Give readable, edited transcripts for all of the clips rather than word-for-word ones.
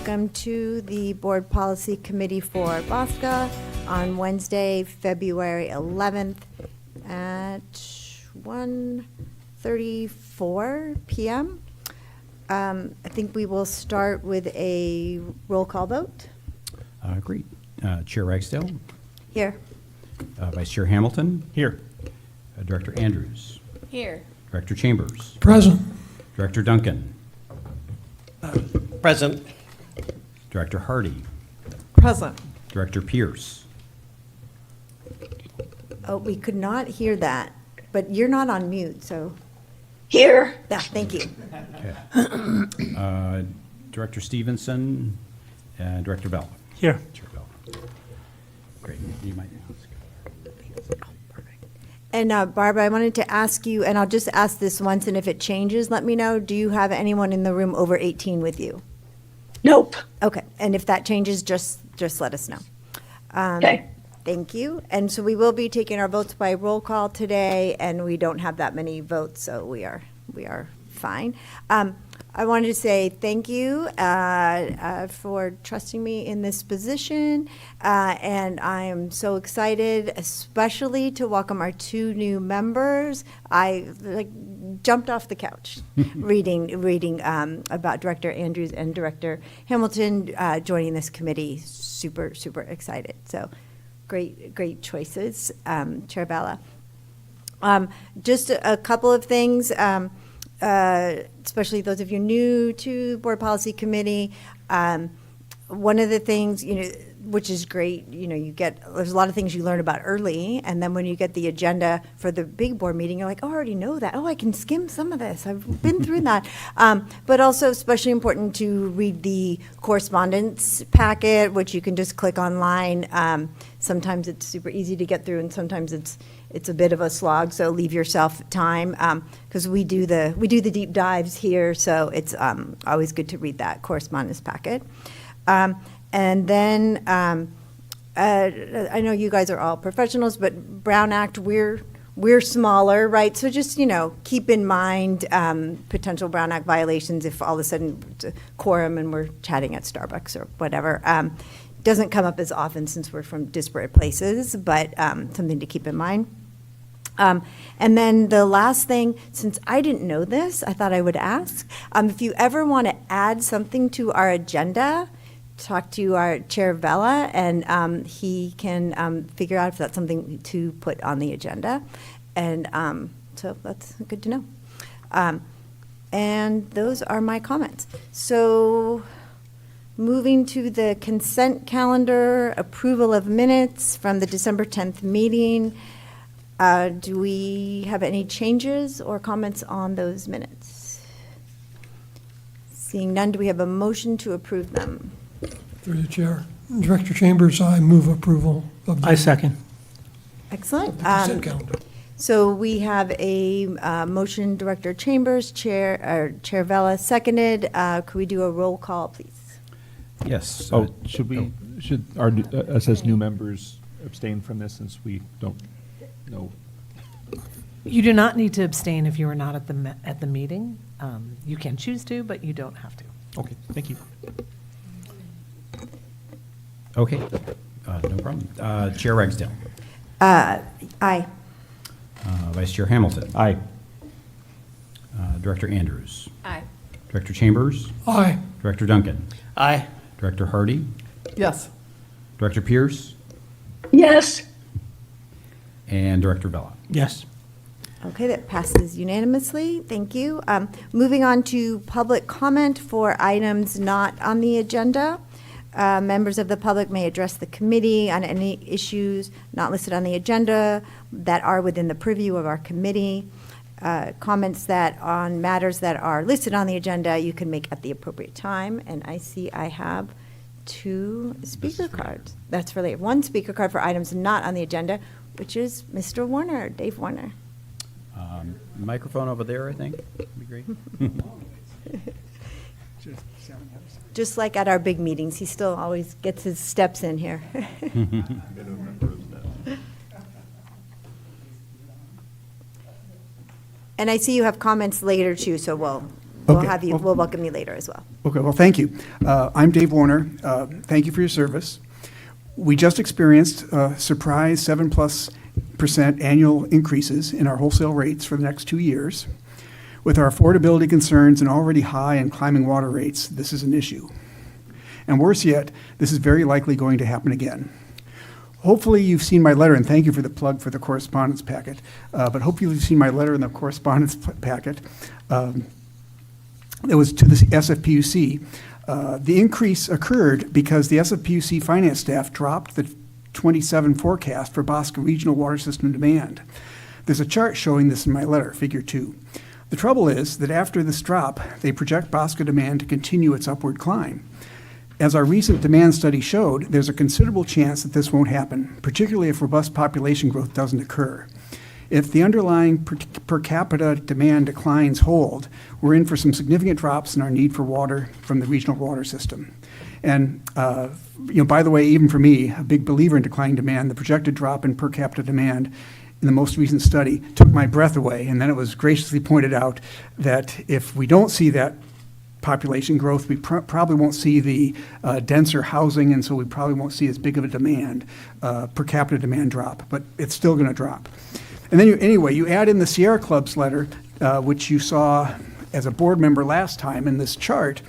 welcome to the Board Policy Committee for BAWSCA on Wednesday, February 11th at 1:34 p.m. I think we will start with a roll call vote. Great. Chair Ragsdale? Here. Vice Chair Hamilton? Here. Director Andrews? Here. Director Chambers? Present. Director Duncan? Present. Director Hardy? Present. Director Pierce? Oh, we could not hear that, but you're not on mute, so. Here. Yeah, thank you. Okay. Director Stevenson and Director Bell? Here. Chair Bell. Great. You might ask. And Barbara, I wanted to ask you, and I'll just ask this once, and if it changes, let me know. Do you have anyone in the room over 18 with you? Nope. Okay, and if that changes, just let us know. Okay. Thank you. And so we will be taking our votes by roll call today, and we don't have that many votes, so we are fine. I wanted to say thank you for trusting me in this position, and I am so excited, especially to welcome our two new members. I jumped off the couch reading about Director Andrews and Director Hamilton joining this committee. Super excited. So great choices, Chair Bella. Just a couple of things. Especially those of you new to Board Policy Committee, one of the things, which is great, there's a lot of things you learn about early, and then when you get the agenda for the big board meeting, you're like, oh, I already know that. Oh, I can skim some of this. I've been through that. But also especially important to read the correspondence packet, which you can just click online. Sometimes it's super easy to get through, and sometimes it's a bit of a slog, so leave yourself time, because we do the deep dives here, so it's always good to read that correspondence packet. And then I know you guys are all professionals, but Brown Act, we're smaller, right? So just keep in mind potential Brown Act violations if all of a sudden it's a quorum and we're chatting at Starbucks or whatever. Doesn't come up as often since we're from disparate places, but something to keep in mind. And then the last thing, since I didn't know this, I thought I would ask, if you ever want to add something to our agenda, talk to our Chair Vella, and he can figure out if that's something to put on the agenda. And so that's good to know. And those are my comments. So moving to the consent calendar, approval of minutes from the December 10th meeting. Do we have any changes or comments on those minutes? Seeing none, do we have a motion to approve them? Through the chair. Director Chambers, I move approval of the I second. Excellent. consent calendar. So we have a motion, Director Chambers, Chair Vella seconded. Could we do a roll call, please? Yes. Should our, us as new members abstain from this since we don't know? You do not need to abstain if you are not at the meeting. You can choose to, but you don't have to. Okay, thank you. Okay. No problem. Chair Ragsdale? Aye. Vice Chair Hamilton? Aye. Director Andrews? Aye. Director Chambers? Aye. Director Duncan? Aye. Director Hardy? Yes. Director Pierce? Yes. And Director Bella? Yes. Okay, that passes unanimously. Thank you. Moving on to public comment for items not on the agenda. Members of the public may address the committee on any issues not listed on the agenda that are within the purview of our committee. Comments that on matters that are listed on the agenda you can make at the appropriate time. And I see I have two speaker cards. That's for later. One speaker card for items not on the agenda, which is Mr. Warner, Dave Warner. Microphone over there, I think. Would be great. Just like at our big meetings, he still always gets his steps in here. And I see you have comments later too, so we'll Okay. have you, we'll welcome you later as well. Okay, well, thank you. I'm Dave Warner. Thank you for your service. We just experienced surprise 7+% annual increases in our wholesale rates for the next 2 years. With our affordability concerns and already high and climbing water rates, this is an issue. And worse yet, this is very likely going to happen again. Hopefully you've seen my letter, and thank you for the plug for the correspondence packet, but hopefully you've seen my letter in the correspondence packet. It was to the SFPUC. The increase occurred because the SFPUC finance staff dropped the 27 forecast for BAWSCA regional water system demand. There's a chart showing this in my letter, figure 2. The trouble is that after this drop, they project BAWSCA demand to continue its upward climb. As our recent demand study showed, there's a considerable chance that this won't happen, particularly if robust population growth doesn't occur. If the underlying per capita demand declines hold, we're in for some significant drops in our need for water from the regional water system. And, by the way, even for me, a big believer in declining demand, the projected drop in per capita demand in the most recent study took my breath away. And then it was graciously pointed out that if we don't see that population growth, we probably won't see the denser housing, and so we probably won't see as big of a demand, per capita demand drop, but it's still going to drop. And then you add in the Sierra Club's letter, which you saw as a board member last time in this chart.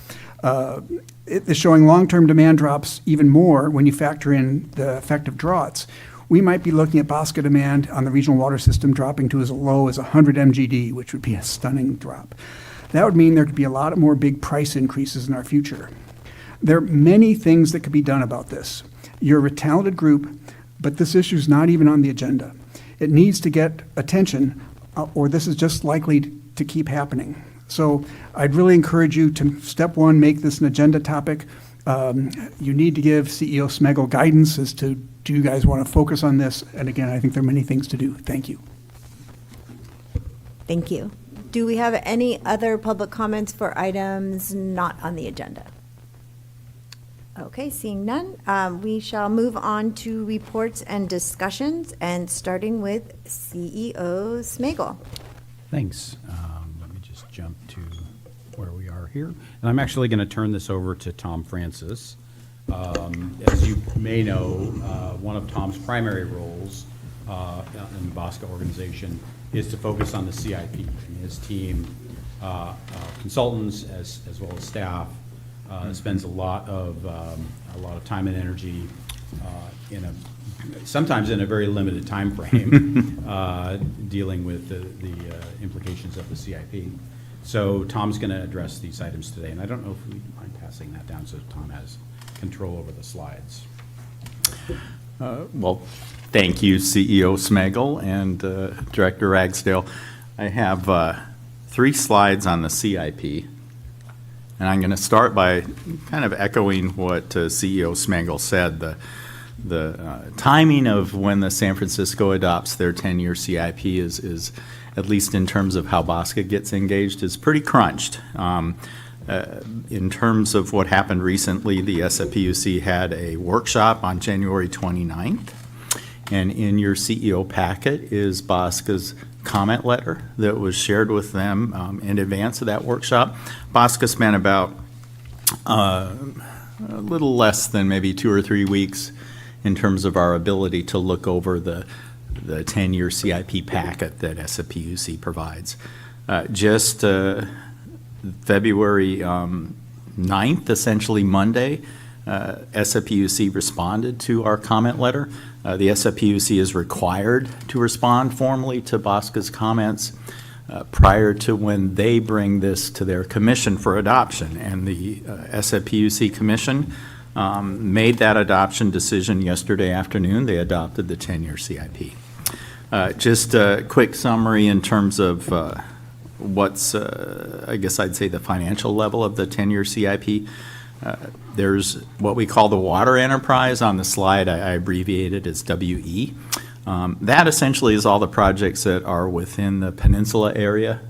It is showing long-term demand drops even more when you factor in the effect of droughts. We might be looking at BAWSCA demand on the regional water system dropping to as low as 100 MGD, which would be a stunning drop. That would mean there could be a lot more big price increases in our future. There are many things that could be done about this. You're a talented group, but this issue is not even on the agenda. It needs to get attention, or this is just likely to keep happening. So I'd really encourage you to, step one, make this an agenda topic. You need to give CEO Smegel guidance as to, do you guys want to focus on this? And again, I think there are many things to do. Thank you. Thank you. Do we have any other public comments for items not on the agenda? Okay, seeing none, we shall move on to reports and discussions, and starting with CEO Smegel. Thanks. Let me just jump to where we are here. And I'm actually going to turn this over to Tom Francis. As you may know, one of Tom's primary roles in the BAWSCA organization is to focus on the CIP. And his team, consultants as well as staff, spends a lot of time and energy sometimes in a very limited time frame dealing with the implications of the CIP. So Tom's going to address these items today, and I don't know if we mind passing that down so Tom has control over the slides. Well, thank you, CEO Smegel and Director Ragsdale. I have 3 slides on the CIP, and I'm going to start by kind of echoing what CEO Smegel said. The timing of when the San Francisco adopts their 10-year CIP is, at least in terms of how BAWSCA gets engaged, is pretty crunched. In terms of what happened recently, the SFPUC had a workshop on January 29th, and in your CEO packet is BAWSCA's comment letter that was shared with them in advance of that workshop. BAWSCA spent about a little less than maybe 2 or 3 weeks in terms of our ability to look over the 10-year CIP packet that SFPUC provides. Just February 9th, essentially Monday, SFPUC responded to our comment letter. The SFPUC is required to respond formally to BAWSCA's comments prior to when they bring this to their commission for adoption. And the SFPUC commission made that adoption decision yesterday afternoon. They adopted the 10-year CIP. Just a quick summary in terms of what's, I guess I'd say, the financial level of the 10-year CIP. There's what we call the water enterprise on the slide. I abbreviated as WE. That essentially is all the projects that are within the peninsula area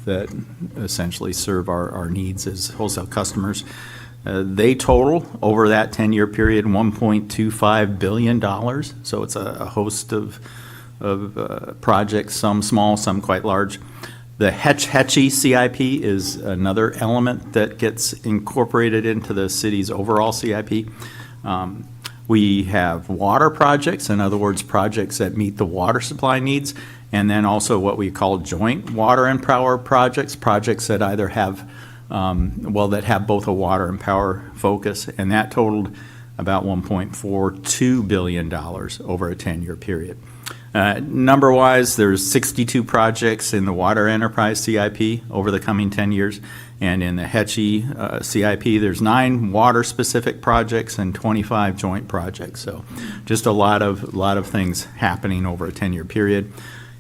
that essentially serve our needs as wholesale customers. They total, over that 10-year period, $1.25 billion. So it's a host of projects, some small, some quite large. The Hetchy CIP is another element that gets incorporated into the city's overall CIP. We have water projects, in other words, projects that meet the water supply needs, and then also what we call joint water and power projects, projects that either have, that have both a water and power focus, and that totaled about $1.42 billion over a 10-year period. Number-wise, there's 62 projects in the Water Enterprise CIP over the coming 10 years, and in the Hetchy CIP, there's 9 water-specific projects and 25 joint projects. So just a lot of things happening over a 10-year period.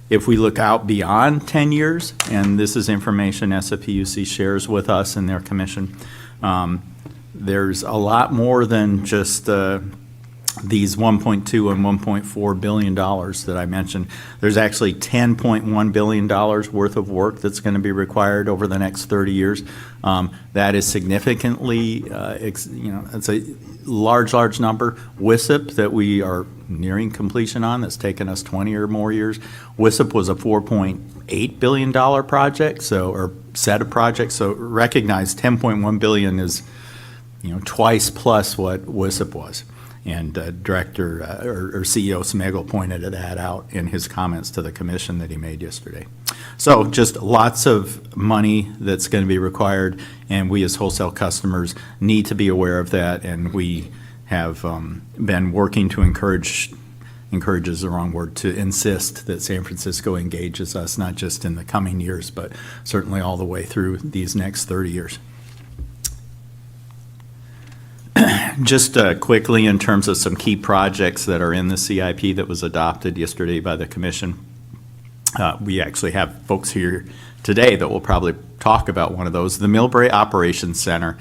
If we look out beyond 10 years, and this is information SFPUC shares with us and their commission, there's a lot more than just these $1.2 and $1.4 billion that I mentioned. There's actually $10.1 billion worth of work that's going to be required over the next 30 years. That is significantly, it's a large number. WISIP that we are nearing completion on, that's taken us 20 or more years. WISIP was a $4.8 billion project, or set of projects. So recognize $10.1 billion is, twice plus what WISIP was. And Director or CEO Smigel pointed that out in his comments to the commission that he made yesterday. So just lots of money that's going to be required, and we as wholesale customers need to be aware of that, and we have been working to encourage is the wrong word, to insist that San Francisco engages us, not just in the coming years, but certainly all the way through these next 30 years. Just quickly, in terms of some key projects that are in the CIP that was adopted yesterday by the commission, we actually have folks here today that will probably talk about one of those. The Millbrae Operations Center.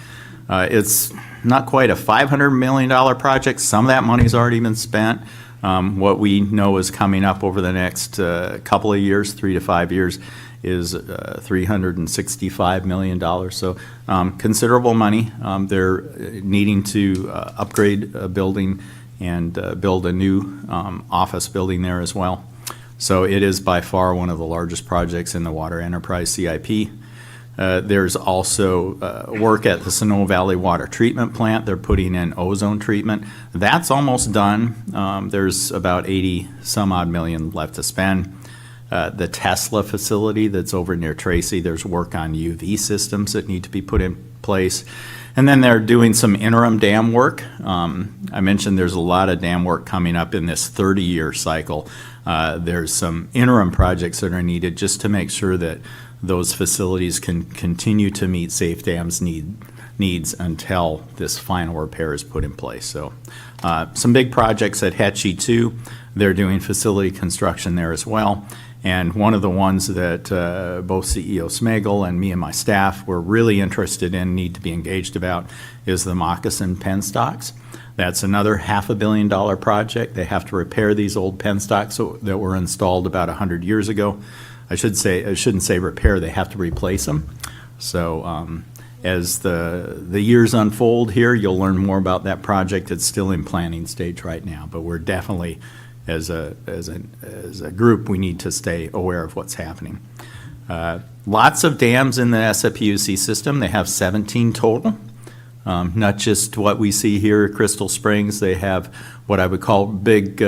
It's not quite a $500 million project. Some of that money's already been spent. What we know is coming up over the next couple of years, 3 to 5 years, is $365 million. So considerable money. They're needing to upgrade a building and build a new office building there as well. So it is by far one of the largest projects in the Water Enterprise CIP. There's also work at the Sonoma Valley Water Treatment Plant. They're putting in ozone treatment. That's almost done. There's about 80 some odd million left to spend. The Tesla facility that's over near Tracy, there's work on UV systems that need to be put in place. And then they're doing some interim dam work. I mentioned there's a lot of dam work coming up in this 30-year cycle. There's some interim projects that are needed just to make sure that those facilities can continue to meet safe dams needs until this final repair is put in place. So some big projects at Hetchy too. They're doing facility construction there as well. And one of the ones that both CEO Smigel and me and my staff were really interested in, need to be engaged about, is the Moccasin penstocks. That's another $500 million project. They have to repair these old penstocks that were installed about 100 years ago. I shouldn't say repair, they have to replace them. So as the years unfold here, you'll learn more about that project. It's still in planning stage right now, but we're definitely, as a group, we need to stay aware of what's happening. Lots of dams in the SFPUC system. They have 17 total. Not just what we see here at Crystal Springs. They have what I would call big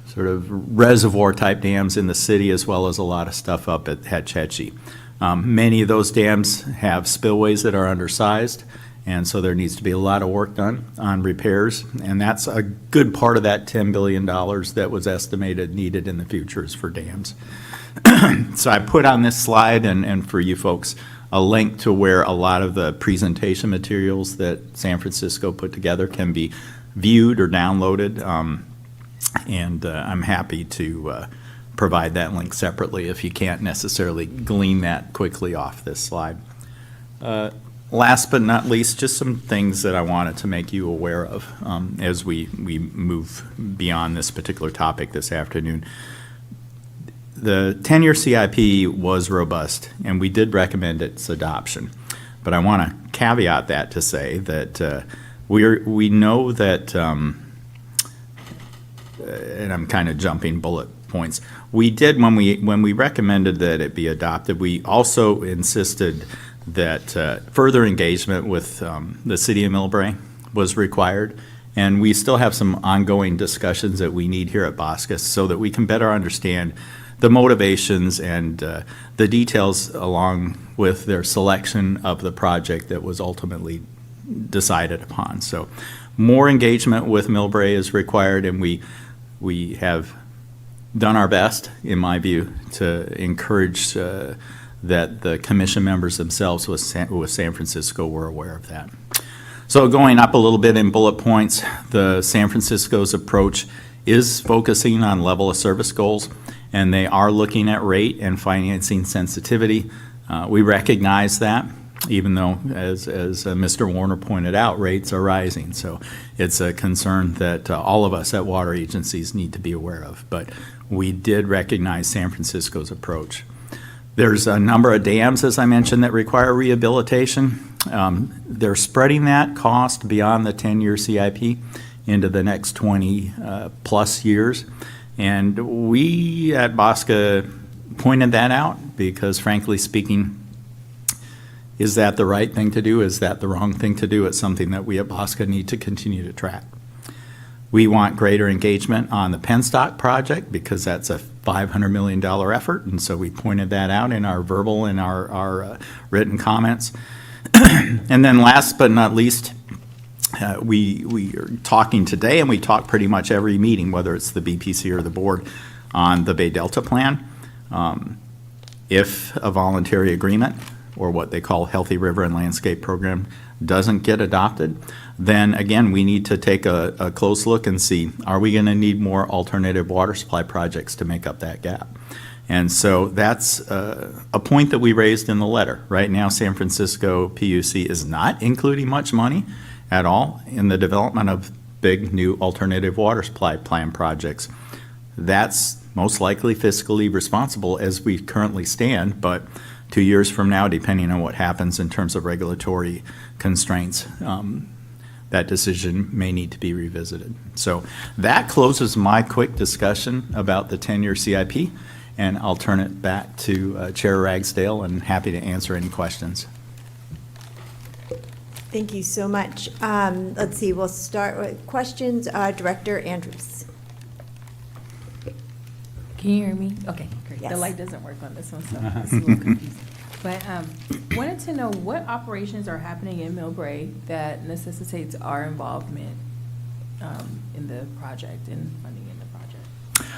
sort of reservoir-type dams in the city, as well as a lot of stuff up at Hetchy. Many of those dams have spillways that are undersized, and so there needs to be a lot of work done on repairs, and that's a good part of that $10 billion that was estimated needed in the future is for dams. So I put on this slide, and for you folks, a link to where a lot of the presentation materials that San Francisco put together can be viewed or downloaded, and I'm happy to provide that link separately if you can't necessarily glean that quickly off this slide. Last but not least, just some things that I wanted to make you aware of as we move beyond this particular topic this afternoon. The 10-year CIP was robust, and we did recommend its adoption. But I want to caveat that to say that we know that, and I'm kind of jumping bullet points, we did, when we recommended that it be adopted, we also insisted that further engagement with the city of Millbrae was required. And we still have some ongoing discussions that we need here at BAWSCA so that we can better understand the motivations and the details along with their selection of the project that was ultimately decided upon. So more engagement with Millbrae is required, and we have done our best, in my view, to encourage that the commission members themselves with San Francisco were aware of that. So going up a little bit in bullet points, the San Francisco's approach is focusing on level of service goals, and they are looking at rate and financing sensitivity. We recognize that, even though, as Mr. Warner pointed out, rates are rising. So it's a concern that all of us at water agencies need to be aware of. But we did recognize San Francisco's approach. There's a number of dams, as I mentioned, that require rehabilitation. They're spreading that cost beyond the 10-year CIP into the next 20 plus years. And we at BAWSCA pointed that out because, frankly speaking, is that the right thing to do? Is that the wrong thing to do? It's something that we at BAWSCA need to continue to track. We want greater engagement on the Penstock project because that's a $500 million effort, and so we pointed that out in our verbal and our written comments. And then last but not least, we are talking today, and we talk pretty much every meeting, whether it's the BPC or the board, on the Bay Delta Plan. If a voluntary agreement, or what they call Healthy River and Landscape Program, doesn't get adopted, then again, we need to take a close look and see, are we going to need more alternative water supply projects to make up that gap? And so that's a point that we raised in the letter. Right now, San Francisco PUC is not including much money at all in the development of big new alternative water supply plan projects. That's most likely fiscally responsible as we currently stand, but 2 years from now, depending on what happens in terms of regulatory constraints, that decision may need to be revisited. So that closes my quick discussion about the 10-year CIP, and I'll turn it back to Chair Ragsdale, and happy to answer any questions. Thank you so much. Let's see, we'll start with questions. Director Andrews. Can you hear me? Okay, great. Yes. The light doesn't work on this one, so it's a little confusing. But wanted to know what operations are happening in Millbrae that necessitates our involvement in the project and funding in the project?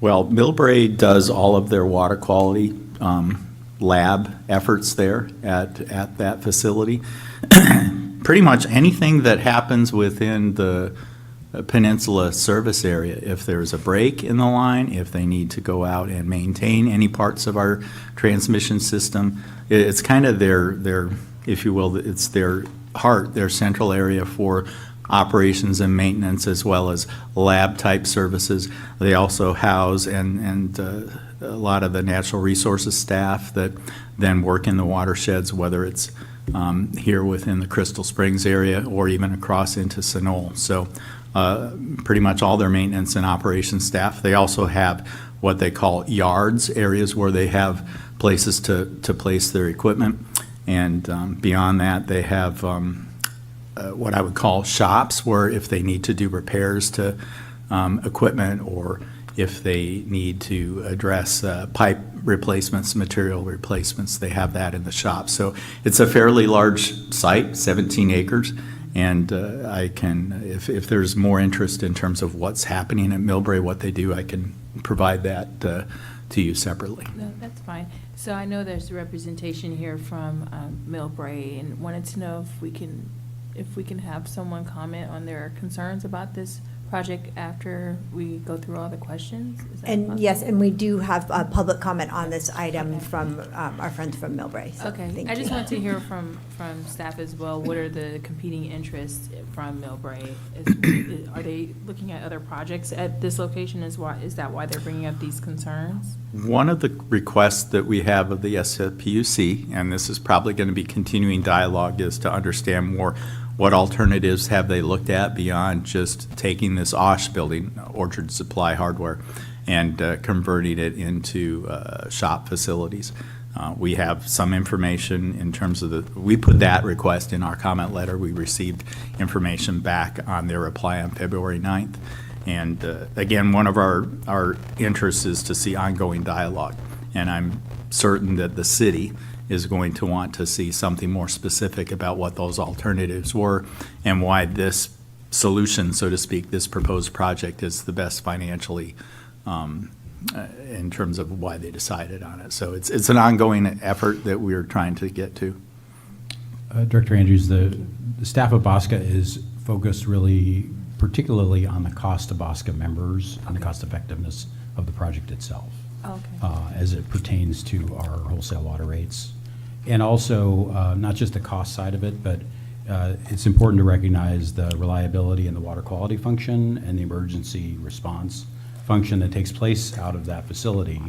Well, Millbrae does all of their water quality lab efforts there at that facility. Pretty much anything that happens within the peninsula service area, if there's a break in the line, if they need to go out and maintain any parts of our transmission system, it's kind of their, if you will, it's their heart, their central area for operations and maintenance, as well as lab type services. They also house and a lot of the natural resources staff that then work in the watersheds, whether it's here within the Crystal Springs area or even across into Sunol. So pretty much all their maintenance and operations staff. They also have what they call yards, areas where they have places to place their equipment. And beyond that, they have what I would call shops, where if they need to do repairs to equipment, or if they need to address pipe replacements, material replacements, they have that in the shop. So it's a fairly large site, 17 acres. And I can, if there's more interest in terms of what's happening at Millbrae, what they do, I can provide that to you separately. No, that's fine. So I know there's representation here from Millbrae, and wanted to know if we can have someone comment on their concerns about this project after we go through all the questions? Is that And possible? yes, and we do have a public comment on this item from our friends from Millbrae. So Okay, thank I just you. want to hear from staff as well. What are the competing interests from Millbrae? Are they looking at other projects at this location? Is that why they're bringing up these concerns? One of the requests that we have of the SFPUC, and this is probably going to be continuing dialogue, is to understand more what alternatives have they looked at beyond just taking this OSH building, Orchard Supply Hardware, and converting it into shop facilities. We have some information in terms of we put that request in our comment letter. We received information back on their reply on February 9th. And again, one of our interests is to see ongoing dialogue. And I'm certain that the city is going to want to see something more specific about what those alternatives were and why this solution, so to speak, this proposed project is the best financially in terms of why they decided on it. So it's an ongoing effort that we're trying to get to. Director Andrews, the staff of BAWSCA is focused really particularly on the cost to BAWSCA members and the cost effectiveness of the project itself. Okay. As it pertains to our wholesale water rates. And also, not just the cost side of it, but it's important to recognize the reliability and the water quality function and the emergency response function that takes place out of that facility.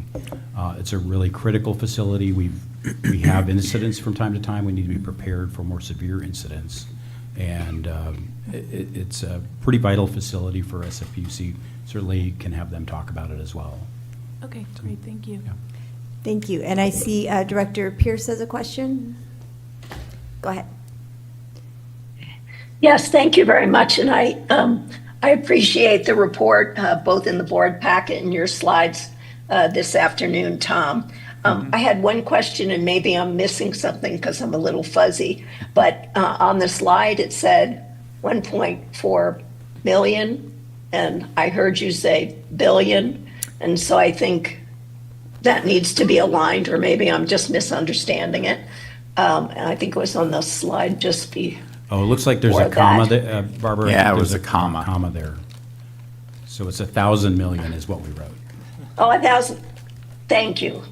It's a really critical facility. We have incidents from time to time. We need to be prepared for more severe incidents. And it's a pretty vital facility for SFPUC. Certainly can have them talk about it as well. Okay, great, thank you. Yeah. Thank you. And I see Director Pierce has a question. Go ahead. Yes, thank you very much. And I appreciate the report, both in the board packet and your slides this afternoon, Tom. I had one question, and maybe I'm missing something because I'm a little fuzzy, but on the slide it said 1.4 million, and I heard you say billion, and so I think that needs to be aligned, or maybe I'm just misunderstanding it. And I think it was on the slide just be. Oh, it looks like there's a Or comma that. there, Barbara. I Yeah, think it was there's a comma. Comma there. So it's 1,000 million is what we wrote. Oh, 1,000. Thank you.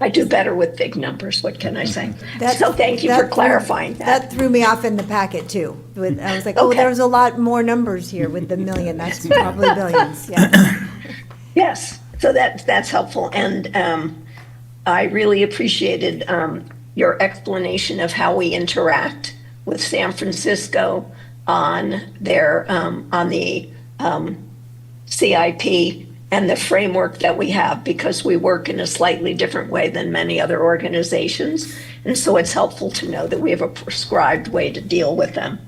I do better with big numbers. What can I say? So thank you for clarifying that. That threw me off in the packet too. I was like, oh, Okay. there was a lot more numbers here with the million. That's probably billions, yeah. Yes, so that's helpful. And I really appreciated your explanation of how we interact with San Francisco on their, on the CIP and the framework that we have, because we work in a slightly different way than many other organizations. And so it's helpful to know that we have a prescribed way to deal with them.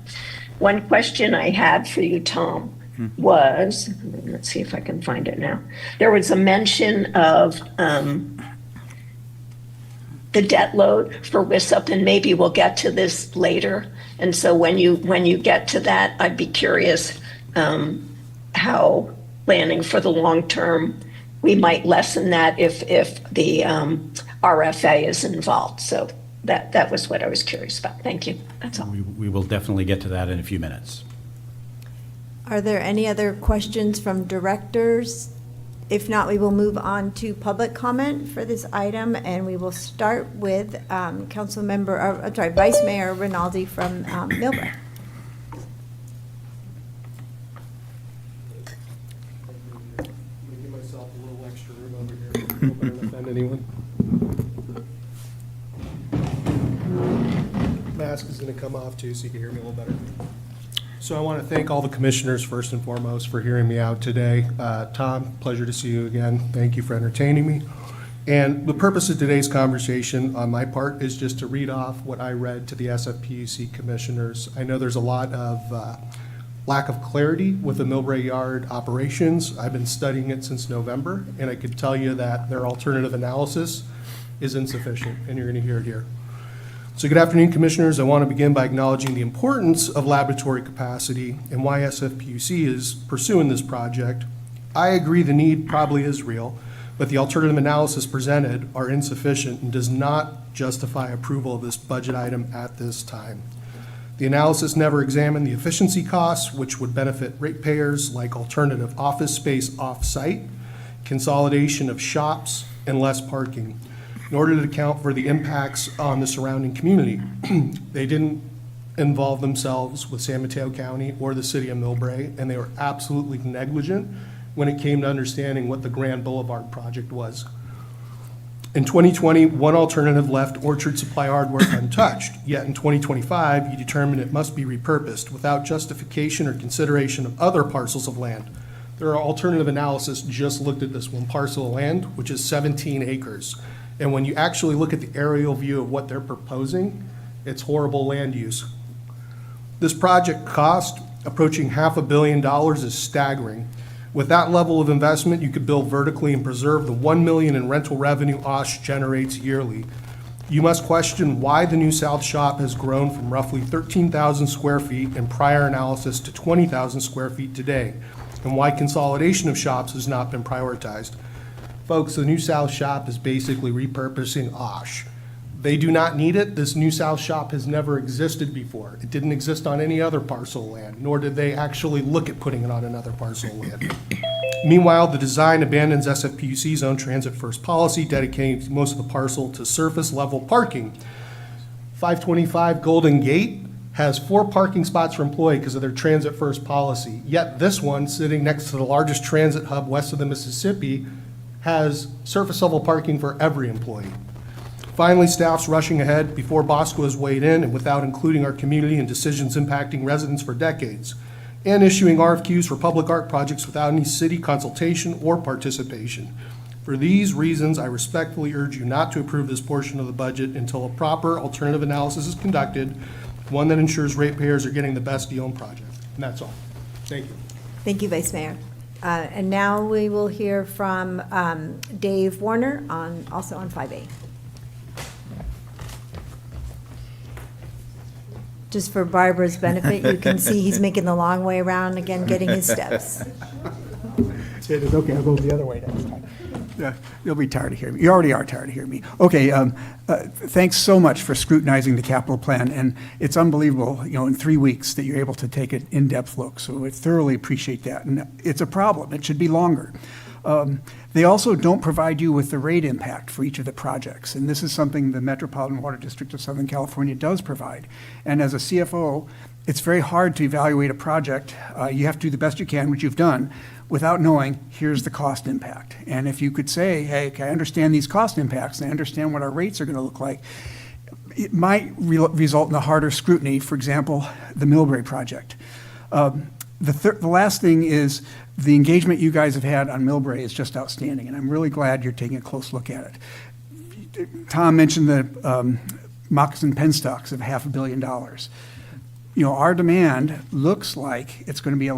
One question I had for you, Tom, was, let's see if I can find it now. There was a mention of the debt load for WISUP, and maybe we'll get to this later. And so when you get to that, I'd be curious how planning for the long term, we might lessen that if the RFA is involved. So that was what I was curious about. Thank you. That's all. We will definitely get to that in a few minutes. Are there any other questions from directors? If not, we will move on to public comment for this item, and we will start with Vice Mayor Rinaldi from Millbrae. Give myself a little extra room over here. Hope I don't offend anyone. Mask is going to come off too, so you can hear me a little better. So I want to thank all the commissioners first and foremost for hearing me out today. Tom, pleasure to see you again. Thank you for entertaining me. And the purpose of today's conversation on my part is just to read off what I read to the SFPUC commissioners. I know there's a lot of lack of clarity with the Millbrae Yard operations. I've been studying it since November, and I could tell you that their alternative analysis is insufficient, and you're going to hear it here. So good afternoon, commissioners. I want to begin by acknowledging the importance of laboratory capacity and why SFPUC is pursuing this project. I agree the need probably is real, but the alternative analysis presented are insufficient and does not justify approval of this budget item at this time. The analysis never examined the efficiency costs, which would benefit ratepayers, like alternative office space off-site, consolidation of shops, and less parking, in order to account for the impacts on the surrounding community. They didn't involve themselves with San Mateo County or the city of Millbrae, and they were absolutely negligent when it came to understanding what the Grand Boulevard project was. In 2020, one alternative left Orchard Supply Hardware untouched, yet in 2025, you determined it must be repurposed without justification or consideration of other parcels of land, Their alternative analysis just looked at this one parcel of land, which is 17 acres. And when you actually look at the aerial view of what they're proposing, it's horrible land use. This project cost approaching $500 million is staggering. With that level of investment, you could build vertically and preserve the $1 million in rental revenue OSH generates yearly. You must question why the New South shop has grown from roughly 13,000 square feet in prior analysis to 20,000 square feet today, and why consolidation of shops has not been prioritized. Folks, the New South shop is basically repurposing OSH. They do not need it. This New South shop has never existed before. It didn't exist on any other parcel of land, nor did they actually look at putting it on another parcel of land. Meanwhile, the design abandons SFPUC's own transit first policy, dedicating most of the parcel to surface level parking. 525 Golden Gate has 4 parking spots for employee because of their transit first policy. Yet this one, sitting next to the largest transit hub west of the Mississippi, has surface level parking for every employee. Finally, staff's rushing ahead before BAWSCA has weighed in and without including our community in decisions impacting residents for decades, and issuing RFQs for public art projects without any city consultation or participation. For these reasons, I respectfully urge you not to approve this portion of the budget until a proper alternative analysis is conducted, one that ensures ratepayers are getting the best deal on project. And that's all. Thank you. Thank you, Vice Mayor. And now we will hear from Dave Warner also on 5A. Just for Barbara's benefit, you can see he's making the long way around again, getting his steps. It's okay, I'll go the other way next time. Yeah, you'll be tired of hearing me. You already are tired of hearing me. Okay, thanks so much for scrutinizing the capital plan, and it's unbelievable, in 3 weeks that you're able to take an in-depth look, so I thoroughly appreciate that, and it's a problem. It should be longer. They also don't provide you with the rate impact for each of the projects, and this is something the Metropolitan Water District of Southern California does provide. And as a CFO, it's very hard to evaluate a project. You have to do the best you can, which you've done, without knowing, here's the cost impact. And if you could say, hey, I understand these cost impacts, and I understand what our rates are going to look like, it might result in a harder scrutiny, for example, the Millbrae project. The last thing is the engagement you guys have had on Millbrae is just outstanding, and I'm really glad you're taking a close look at it. Tom mentioned the moccasin penstocks of $500 million. Our demand looks like it's going to be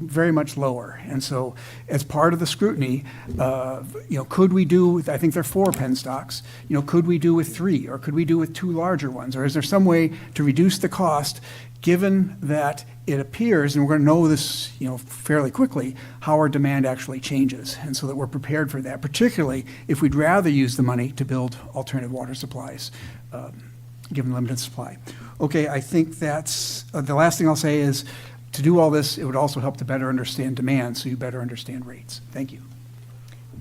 very much lower. And so as part of the scrutiny, could we do, I think there are 4 penstocks, could we do with 3, or could we do with 2 larger ones? Or is there some way to reduce the cost, given that it appears, and we're going to know this, fairly quickly, how our demand actually changes, and so that we're prepared for that, particularly if we'd rather use the money to build alternative water supplies, given limited supply. Okay, I think that's, the last thing I'll say is, to do all this, it would also help to better understand demand, so you better understand rates. Thank you.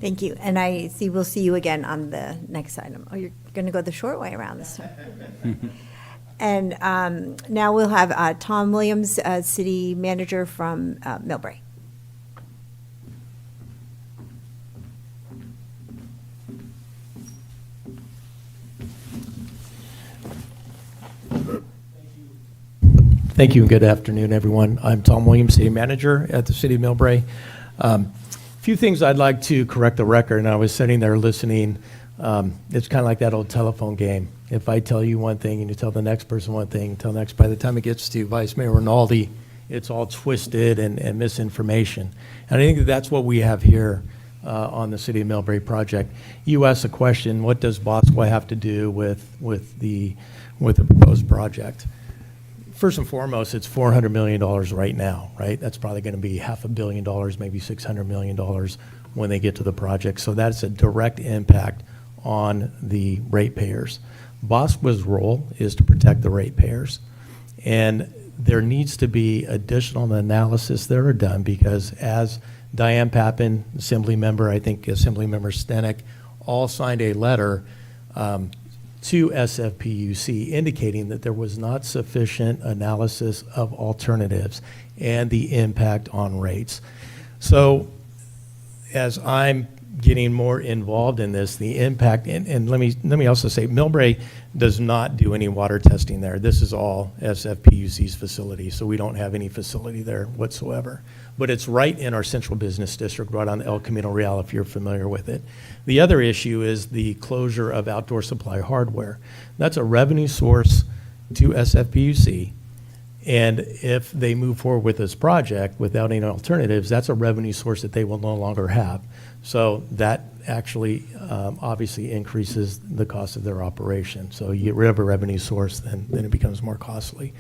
Thank you. And I see we'll see you again on the next item. Oh, you're going to go the short way around this time. And now we'll have Tom Williams, City Manager from Millbrae. Thank you and good afternoon, everyone. I'm Tom Williams, City Manager at the City of Millbrae. A few things I'd like to correct the record, and I was sitting there listening. It's kind of like that old telephone game. If I tell you one thing and you tell the next person one thing, by the time it gets to Vice Mayor Rinaldi, it's all twisted and misinformation. And I think that's what we have here on the City of Millbrae project. You asked the question, what does BAWSCA have to do with the proposed project? First and foremost, it's $400 million right now, right? That's probably going to be $500 million, maybe $600 million when they get to the project. So that's a direct impact on the ratepayers. BAWSCA's role is to protect the ratepayers. And there needs to be additional analysis that are done because as Diane Pappin, Assembly Member, I think Assembly Member Stenek, all signed a letter to SFPUC indicating that there was not sufficient analysis of alternatives and the impact on rates. So as I'm getting more involved in this, the impact, and let me also say, Millbrae does not do any water testing there. This is all SFPUC's facility, so we don't have any facility there whatsoever. but it's right in our central business district, right on El Camino Real, if you're familiar with it. The other issue is the closure of outdoor supply hardware. That's a revenue source to SFPUC. And if they move forward with this project without any alternatives, that's a revenue source that they will no longer have. So that actually obviously increases the cost of their operation. So you get rid of a revenue source, then it becomes more costly.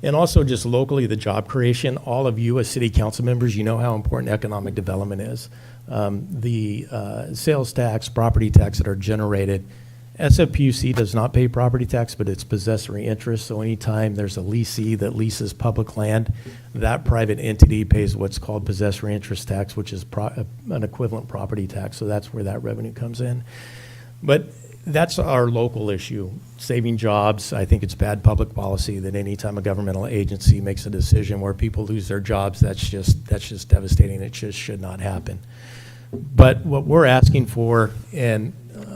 And also just locally, the job creation, all of you as city council members, you know how important economic development is. The sales tax, property tax that are generated, SFPUC does not pay property tax, but it's possessory interest. So anytime there's a leasee that leases public land, that private entity pays what's called possessory interest tax, which is an equivalent property tax. So that's where that revenue comes in. But that's our local issue, saving jobs. I think it's bad public policy that anytime a governmental agency makes a decision where people lose their jobs, that's just devastating. It just should not happen. But what we're asking for, and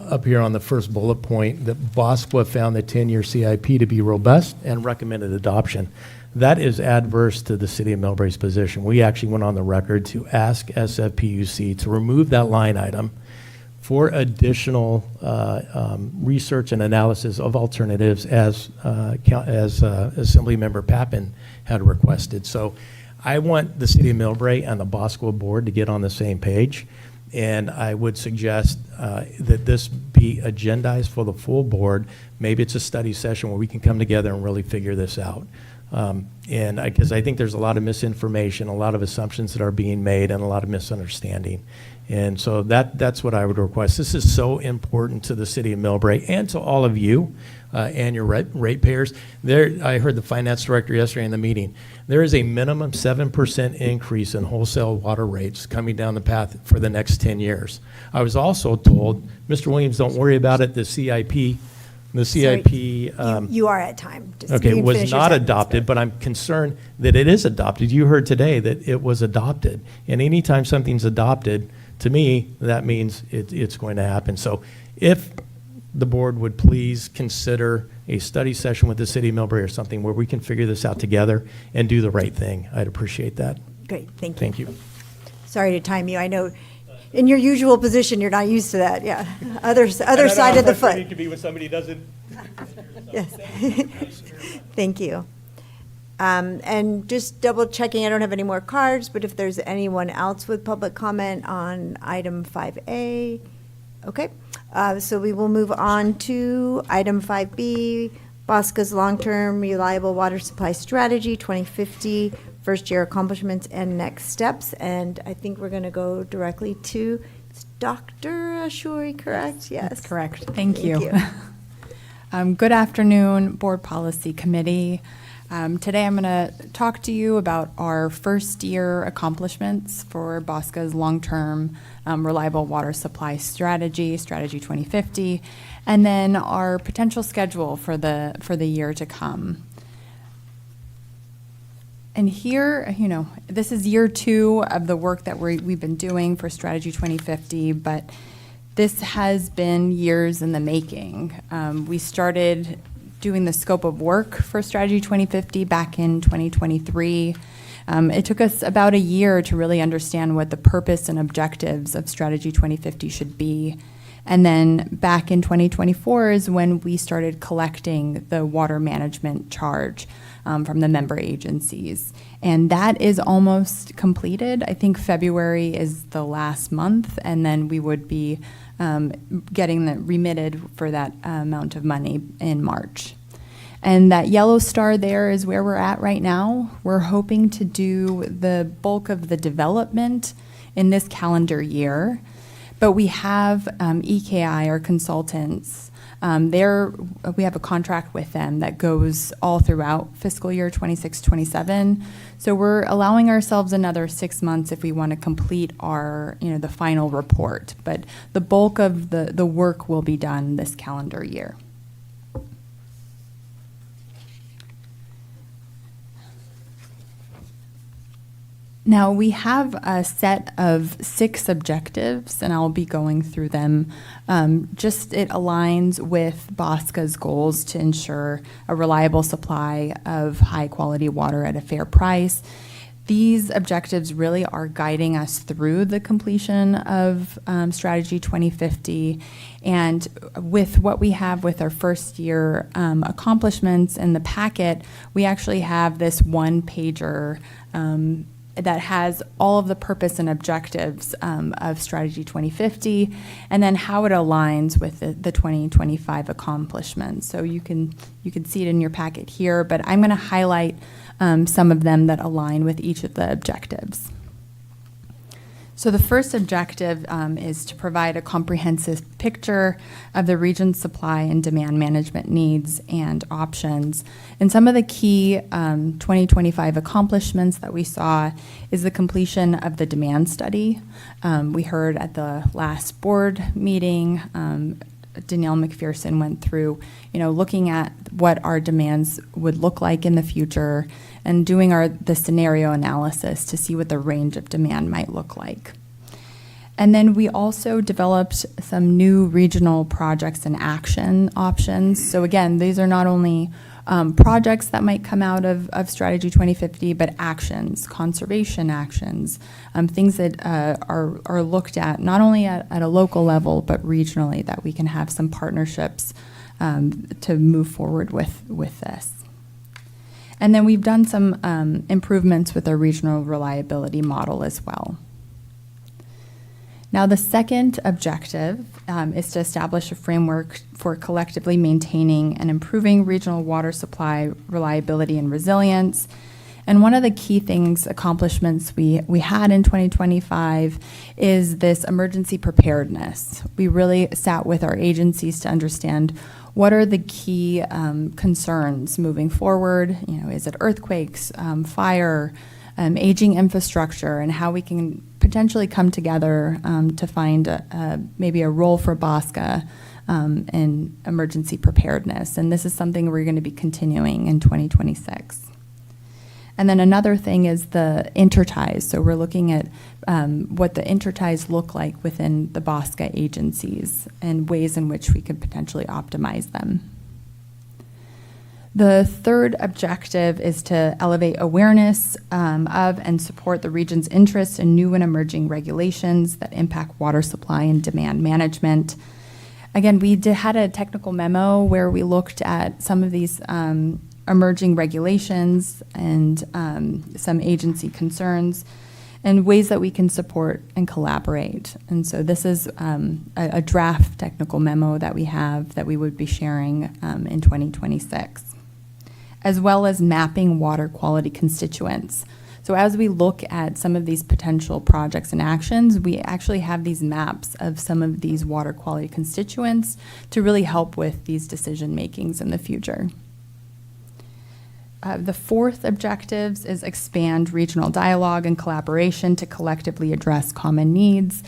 up here on the first bullet point, that BAWSCA found the 10-year CIP to be robust and recommended adoption. That is adverse to the city of Millbrae's position. We actually went on the record to ask SFPUC to remove that line item for additional research and analysis of alternatives as Assemblymember Pappen had requested. So I want the city of Millbrae and the BAWSCA board to get on the same page. And I would suggest that this be agendized for the full board. Maybe it's a study session where we can come together and really figure this out. Because I think there's a lot of misinformation, a lot of assumptions that are being made, and a lot of misunderstanding. And so that's what I would request. This is so important to the city of Millbrae and to all of you and your ratepayers. I heard the finance director yesterday in the meeting. There is a minimum 7% increase in wholesale water rates coming down the path for the next 10 years. I was also told, Mr. Williams, don't worry about it, the CIP, You are at time. Just okay, you can was finish your not sentence, adopted, but I'm concerned that it is adopted. You heard today that it was adopted. And anytime something's adopted, to me, that means it's going to happen. So if the board would please consider a study session with the city of Millbrae or something where we can figure this out together and do the right thing, I'd appreciate that. Great, thank you. Thank you. Sorry to time you. I know in your usual position, you're not used to that, yeah. Other side of the foot. It could be when somebody doesn't. Yes. Thank you. And just double checking, I don't have any more cards, but if there's anyone else with public comment on item 5A, okay. So we will move on to item 5B, BAWSCA's long-term reliable water supply strategy 2050, first year accomplishments and next steps. And I think we're going to go directly to Dr. Ashuri, correct? Yes. That's correct. Thank you. Good afternoon, Board Policy Committee. Today I'm going to talk to you about our first year accomplishments for BAWSCA's long-term reliable water supply strategy 2050, and then our potential schedule for the year to come. And here, this is year 2 of the work that we've been doing for Strategy 2050, but this has been years in the making. We started doing the scope of work for Strategy 2050 back in 2023. It took us about a year to really understand what the purpose and objectives of Strategy 2050 should be. And then back in 2024 is when we started collecting the water management charge from the member agencies. And that is almost completed. I think February is the last month, and then we would be getting remitted for that amount of money in March. And that yellow star there is where we're at right now. We're hoping to do the bulk of the development in this calendar year, but we have EKI, our consultants. We have a contract with them that goes all throughout fiscal year 26-27. So we're allowing ourselves another 6 months if we want to complete our, the final report. But the bulk of the work will be done this calendar year. Now, we have a set of 6 objectives, and I'll be going through them. It aligns with BAWSCA's goals to ensure a reliable supply of high-quality water at a fair price. These objectives really are guiding us through the completion of Strategy 2050. And with what we have with our first year accomplishments in the packet, we actually have this one-pager that has all of the purpose and objectives of Strategy 2050, and then how it aligns with the 2025 accomplishments. So you can see it in your packet here, but I'm going to highlight some of them that align with each of the objectives. So the first objective is to provide a comprehensive picture of the region's supply and demand management needs and options. And some of the key 2025 accomplishments that we saw is the completion of the demand study. We heard at the last board meeting, Danielle McPherson went through, looking at what our demands would look like in the future and doing the scenario analysis to see what the range of demand might look like. And then we also developed some new regional projects and action options. So again, these are not only projects that might come out of Strategy 2050, but actions, conservation actions, things that are looked at not only at a local level, but regionally, that we can have some partnerships to move forward with this. And then we've done some improvements with our regional reliability model as well. Now, the second objective is to establish a framework for collectively maintaining and improving regional water supply reliability and resilience. And one of the key accomplishments we had in 2025 is this emergency preparedness. We really sat with our agencies to understand what are the key concerns moving forward. Is it earthquakes, fire, aging infrastructure, and how we can potentially come together to find maybe a role for BAWSCA in emergency preparedness. And this is something we're going to be continuing in 2026. And then another thing is the interties. So we're looking at what the interties look like within the BAWSCA agencies and ways in which we could potentially optimize them. The third objective is to elevate awareness of and support the region's interest in new and emerging regulations that impact water supply and demand management. Again, we had a technical memo where we looked at some of these emerging regulations and some agency concerns and ways that we can support and collaborate. And so this is a draft technical memo that we have that we would be sharing in 2026. As well as mapping water quality constituents. So as we look at some of these potential projects and actions, we actually have these maps of some of these water quality constituents to really help with these decision makings in the future. The fourth objectives is expand regional dialogue and collaboration to collectively address common needs.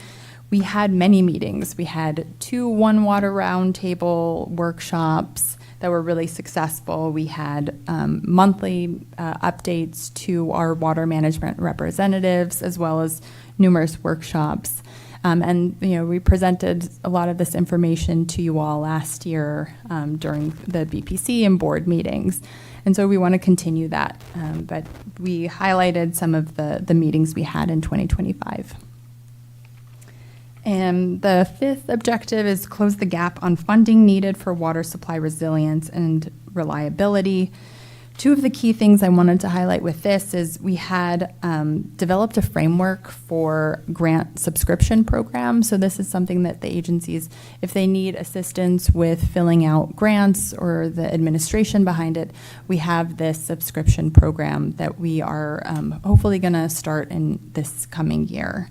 We had many meetings. We had 2 One Water Roundtable workshops that were really successful. We had monthly updates to our water management representatives, as well as numerous workshops. And we presented a lot of this information to you all last year during the BPC and board meetings. And so we want to continue that. But we highlighted some of the meetings we had in 2025. And the fifth objective is close the gap on funding needed for water supply resilience and reliability. 2 of the key things I wanted to highlight with this is we had developed a framework for grant subscription programs. So this is something that the agencies, if they need assistance with filling out grants or the administration behind it, we have this subscription program that we are hopefully going to start in this coming year.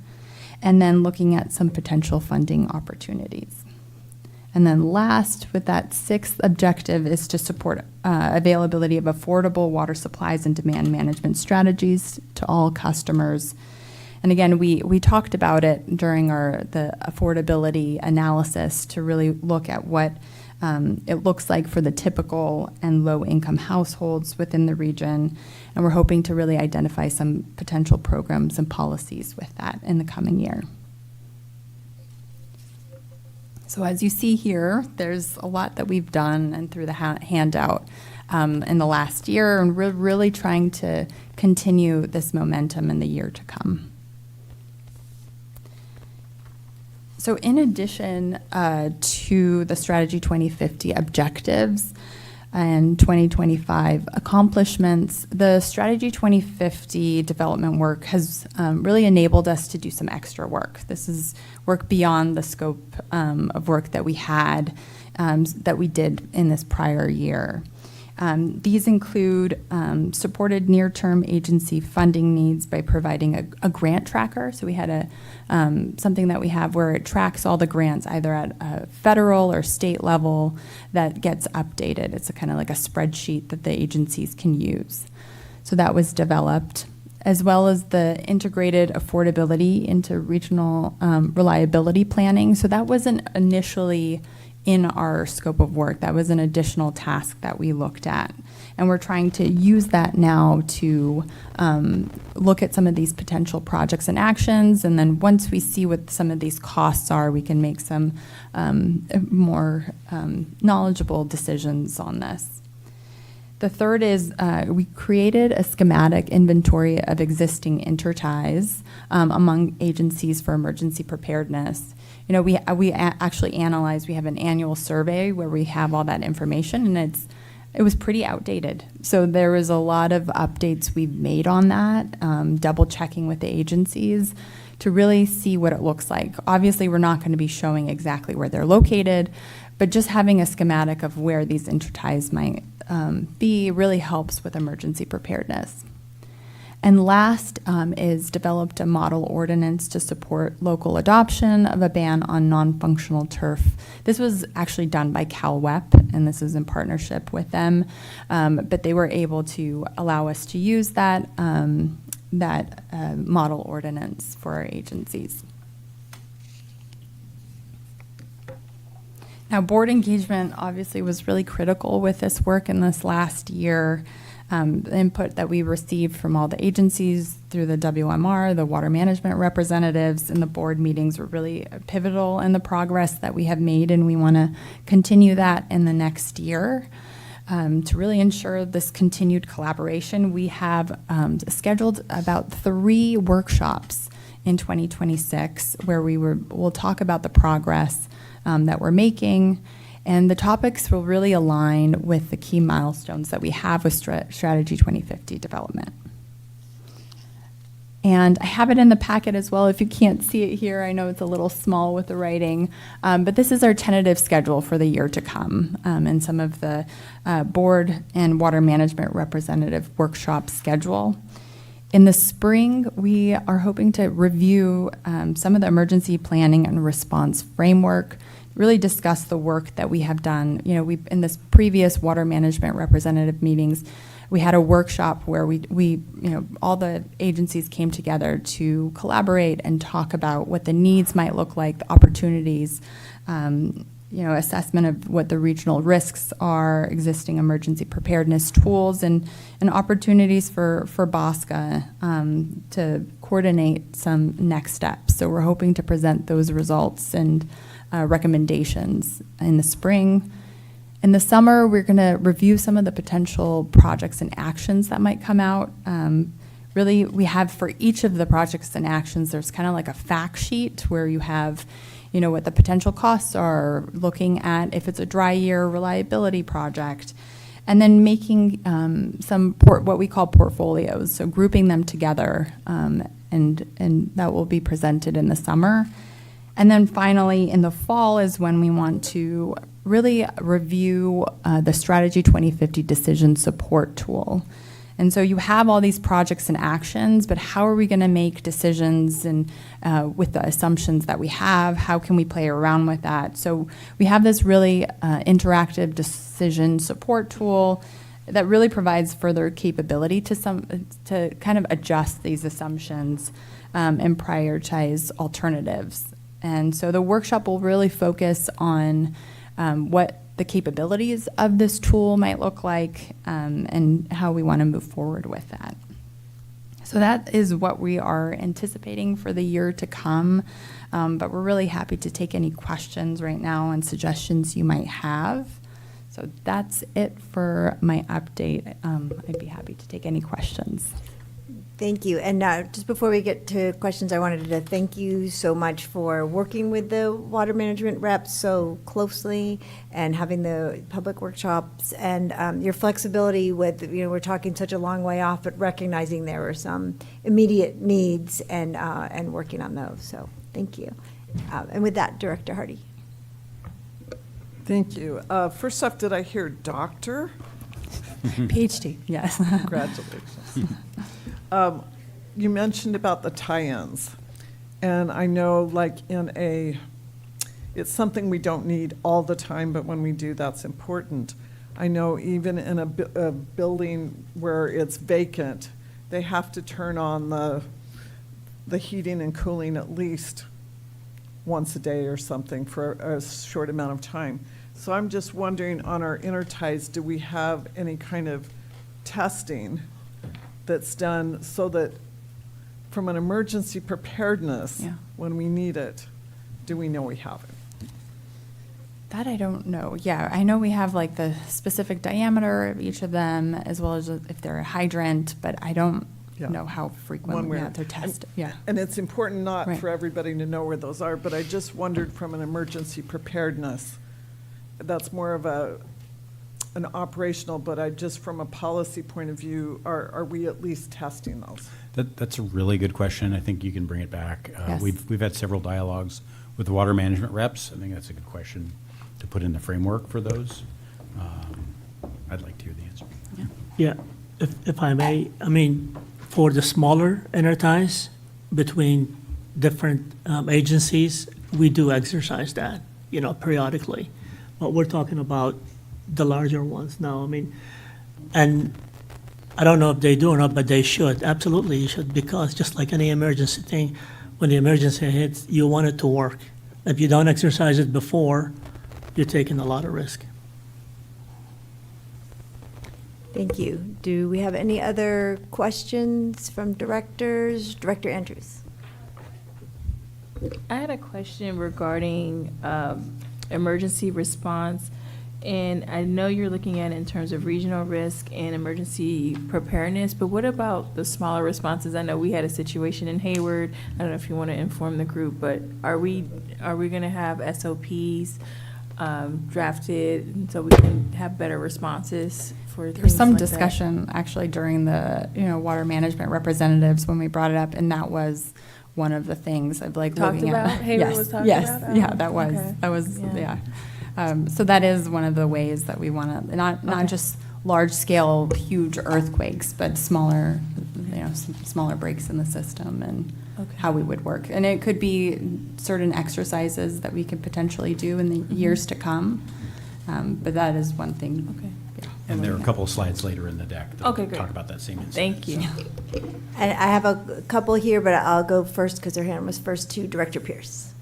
And then looking at some potential funding opportunities. And then last, with that 6th objective, is to support availability of affordable water supplies and demand management strategies to all customers. And again, we talked about it during the affordability analysis to really look at what it looks like for the typical and low-income households within the region. And we're hoping to really identify some potential programs and policies with that in the coming year. So as you see here, there's a lot that we've done and through the handout in the last year, and we're really trying to continue this momentum in the year to come. So in addition to the Strategy 2050 objectives and 2025 accomplishments, the Strategy 2050 development work has really enabled us to do some extra work. This is work beyond the scope of work that we had, that we did in this prior year. These include supported near-term agency funding needs by providing a grant tracker. So we had something that we have where it tracks all the grants either at a federal or state level that gets updated. It's kind of like a spreadsheet that the agencies can use. So that was developed, as well as the integrated affordability into regional reliability planning. So that wasn't initially in our scope of work. That was an additional task that we looked at. And we're trying to use that now to look at some of these potential projects and actions. And then once we see what some of these costs are, we can make some more knowledgeable decisions on this. The third is we created a schematic inventory of existing interties among agencies for emergency preparedness. You know, we actually analyze, we have an annual survey where we have all that information, and it was pretty outdated. So there was a lot of updates we've made on that, double checking with the agencies to really see what it looks like. Obviously, we're not going to be showing exactly where they're located, but just having a schematic of where these interties might be really helps with emergency preparedness. And last is developed a model ordinance to support local adoption of a ban on non-functional turf. This was actually done by CalWEP, and this is in partnership with them, but they were able to allow us to use that, model ordinance for our agencies. Now, board engagement obviously was really critical with this work in this last year. The input that we received from all the agencies through the WMR, the water management representatives, and the board meetings were really pivotal in the progress that we have made, and we want to continue that in the next year. To really ensure this continued collaboration, we have scheduled about 3 workshops in 2026 where we'll talk about the progress that we're making. And the topics will really align with the key milestones that we have with Strategy 2050 development. And I have it in the packet as well. If you can't see it here, I know it's a little small with the writing, but this is our tentative schedule for the year to come, and some of the board and water management representative workshop schedule. In the spring, we are hoping to review some of the emergency planning and response framework, really discuss the work that we have done. You know, in this previous water management representative meetings, we had a workshop where all the agencies came together to collaborate and talk about what the needs might look like, the opportunities, assessment of what the regional risks are, existing emergency preparedness tools, and opportunities for BAWSCA to coordinate some next steps. So we're hoping to present those results and recommendations in the spring. In the summer, we're going to review some of the potential projects and actions that might come out. Really, we have for each of the projects and actions, there's kind of like a fact sheet where you have, what the potential costs are, looking at if it's a dry year reliability project, and then making what we call portfolios, so grouping them together, and that will be presented in the summer. And then finally, in the fall is when we want to really review the Strategy 2050 decision support tool. And so you have all these projects and actions, but how are we going to make decisions and with the assumptions that we have? How can we play around with that? So we have this really interactive decision support tool that really provides further capability to kind of adjust these assumptions and prioritize alternatives. And so the workshop will really focus on what the capabilities of this tool might look like and how we want to move forward with that. So that is what we are anticipating for the year to come. But we're really happy to take any questions right now and suggestions you might have. So that's it for my update. I'd be happy to take any questions. Thank you. And just before we get to questions, I wanted to thank you so much for working with the water management reps so closely and having the public workshops and your flexibility with, we're talking such a long way off, but recognizing there were some immediate needs and working on those. So thank you. And with that, Director Hardy. Thank you. First off, did I hear doctor? PhD, yes. Congratulations. You mentioned about the tie-ins, and I know it's something we don't need all the time, but when we do, that's important. I know even in a building where it's vacant, they have to turn on the heating and cooling at least once a day or something for a short amount of time. So I'm just wondering, on our interties, do we have any kind of testing that's done so that from an emergency preparedness, when we need it, do we know we have it? That I don't know. Yeah, I know we have like the specific diameter of each of them, as well as if they're a hydrant, but I don't know how frequently they're tested. And it's important not Right. for everybody to know where those are, but I just wondered from an emergency preparedness, that's more of an operational, but just from a policy point of view, are we at least testing those? That's a really good question. I think you can bring it back. Yes. We've had several dialogues with the water management reps. I think that's a good question to put in the framework for those. I'd like to hear the answer. Yeah, if I may, I mean, for the smaller enterprise between different agencies, we do exercise that, periodically. But we're talking about the larger ones now. I mean, and I don't know if they do or not, but they should. Absolutely, you should, because just like any emergency thing, when the emergency hits, you want it to work. If you don't exercise it before, you're taking a lot of risk. Thank you. Do we have any other questions from directors? Director Andrews. I had a question regarding emergency response, and I know you're looking at it in terms of regional risk and emergency preparedness, but what about the smaller responses? I know we had a situation in Hayward. I don't know if you want to inform the group, but are we going to have SOPs drafted so we can have better responses for things like that? There's some discussion actually during the water management representatives when we brought it up, and that was one of the things I'd like looking at. Hayward was talking about? Yeah, that was. So that is one of the ways that we want to not just large scale, huge earthquakes, but smaller, smaller breaks in the system and how we would work. And it could be certain exercises that we could potentially do in the years to come. But that is one thing. Okay. And there are a couple of slides later in the deck that Okay, great. talk about that same incident. Thank you. And I have a couple here, but I'll go first because her hand was first to Director Pierce.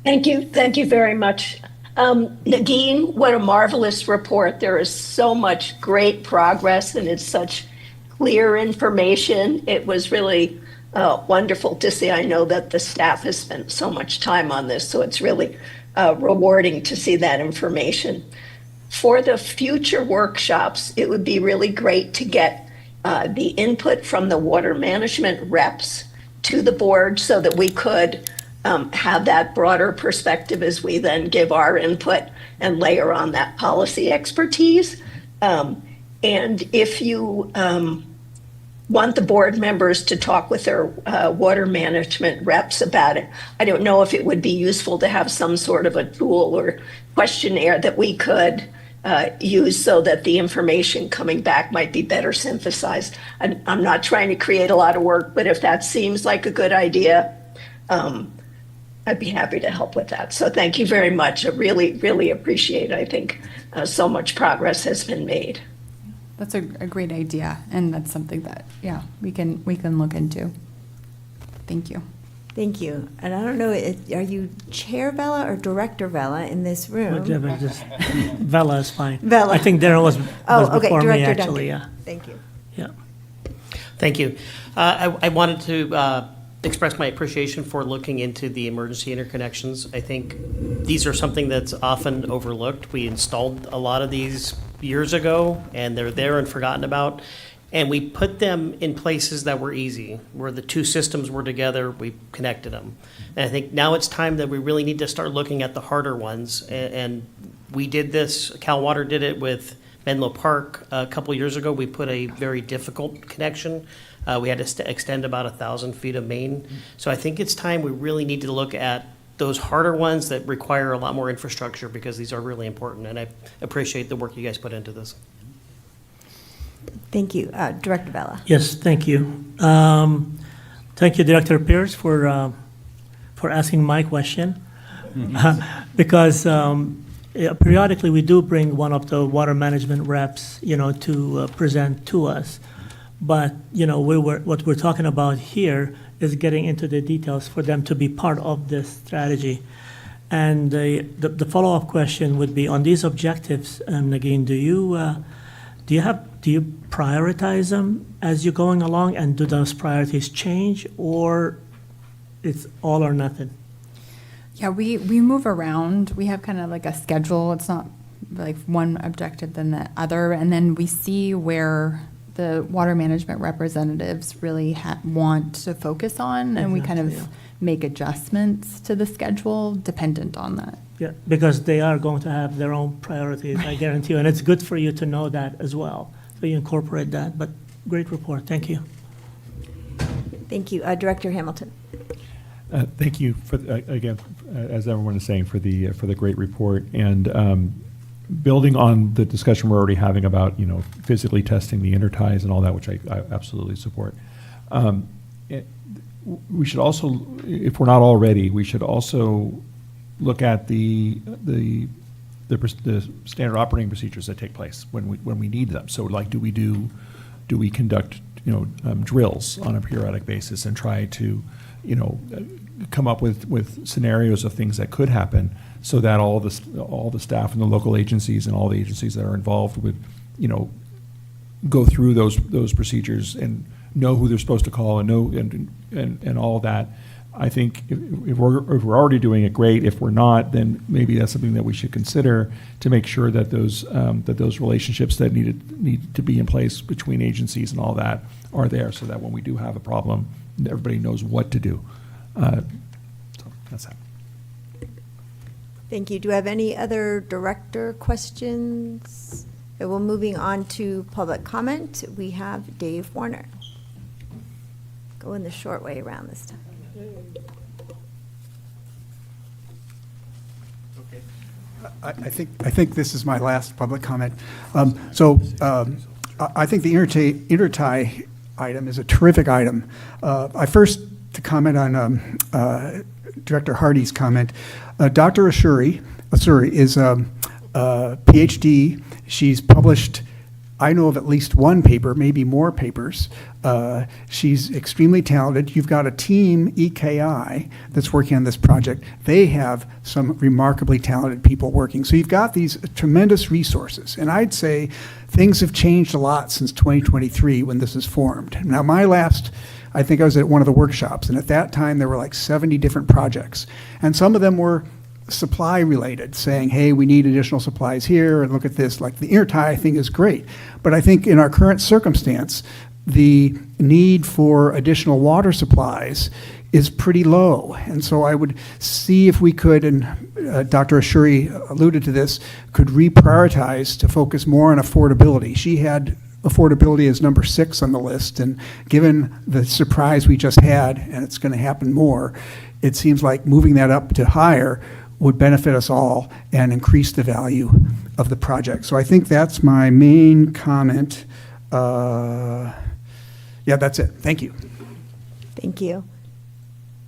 Thank you very much. Nadine, what a marvelous report. There is so much great progress and it's such clear information. It was really wonderful to see. I know that the staff has spent so much time on this, so it's really rewarding to see that information. For the future workshops, it would be really great to get the input from the water management reps to the board so that we could have that broader perspective as we then give our input and layer on that policy expertise. And if you want the board members to talk with their water management reps about it, I don't know if it would be useful to have some sort of a tool or questionnaire that we could use so that the information coming back might be better synthesized. I'm not trying to create a lot of work, but if that seems like a good idea, I'd be happy to help with that. So thank you very much. I really, really appreciate it. I think so much progress has been made. That's a great idea, and that's something that we can look into. Thank you. Thank you. And I don't know, are you Chair Vela or Director Vela in this room? Whichever, just Vela is fine. Vela. I think Darren was okay, before me, Director actually, Duncan. Thank you. Yeah. Thank you. I wanted to express my appreciation for looking into the emergency interconnections. I think these are something that's often overlooked. We installed a lot of these years ago, and they're there and forgotten about. And we put them in places that were easy, where the two systems were together, we connected them. And I think now it's time that we really need to start looking at the harder ones. And we did this, Cal Water did it with Menlo Park a couple years ago. We put a very difficult connection. We had to extend about 1,000 feet of main. So I think it's time we really need to look at those harder ones that require a lot more infrastructure, because these are really important. And I appreciate the work you guys put into this. Thank you. Director Vela. Yes, thank you. Thank you, Director Pierce, for asking my question. Because periodically we do bring one of the water management reps, to present to us. But, what we're talking about here is getting into the details for them to be part of this strategy. And the follow-up question would be on these objectives, Nagin, do you prioritize them as you're going along, and do those priorities change, or it's all or nothing? Yeah, we move around. We have kind of like a schedule. It's not like one objective than the other. And then we see where the water management representatives really want to focus on, and we kind of make adjustments to the schedule dependent on that. Yeah, because they are going to have their own priorities, I guarantee you. And it's good for you to know that as well. So you incorporate that. But great report. Thank you. Thank you. Director Hamilton. Thank you for again, as everyone is saying, for the great report, and building on the discussion we're already having about physically testing the interties and all that, which I absolutely support. We should also, if we're not already, we should also look at the standard operating procedures that take place when we need them. So, like, do we conduct drills on a periodic basis and try to come up with scenarios of things that could happen, so that all the staff and the local agencies and all the agencies that are involved would go through those procedures and know who they're supposed to call and know and all that. I think if we're already doing it, great. If we're not, then maybe that's something that we should consider to make sure that those relationships that need to be in place between agencies and all that are there, so that when we do have a problem, everybody knows what to do. So that's that. Thank you. Do we have any other director questions? Well, moving on to public comment, we have Dave Warner. Going the short way around this time. I think this is my last public comment. I think the intertie item is a terrific item. To comment on Director Hardy's comment, Dr. Asuri is a PhD. She's published, I know of at least one paper, maybe more papers. She's extremely talented. You've got a team, EKI, that's working on this project. They have some remarkably talented people working. So you've got these tremendous resources. And I'd say things have changed a lot since 2023 when this was formed. Now, I think I was at one of the workshops, and at that time there were like 70 different projects. And some of them were supply related, saying, hey, we need additional supplies here, and look at this. Like the intertie thing is great. But I think in our current circumstance, the need for additional water supplies is pretty low. And so I would see if we could, and Dr. Ashuri alluded to this, could reprioritize to focus more on affordability. She had affordability as number 6 on the list, and given the surprise we just had, and it's going to happen more, it seems like moving that up to higher would benefit us all and increase the value of the project. So I think that's my main comment. Yeah, that's it. Thank you. Thank you.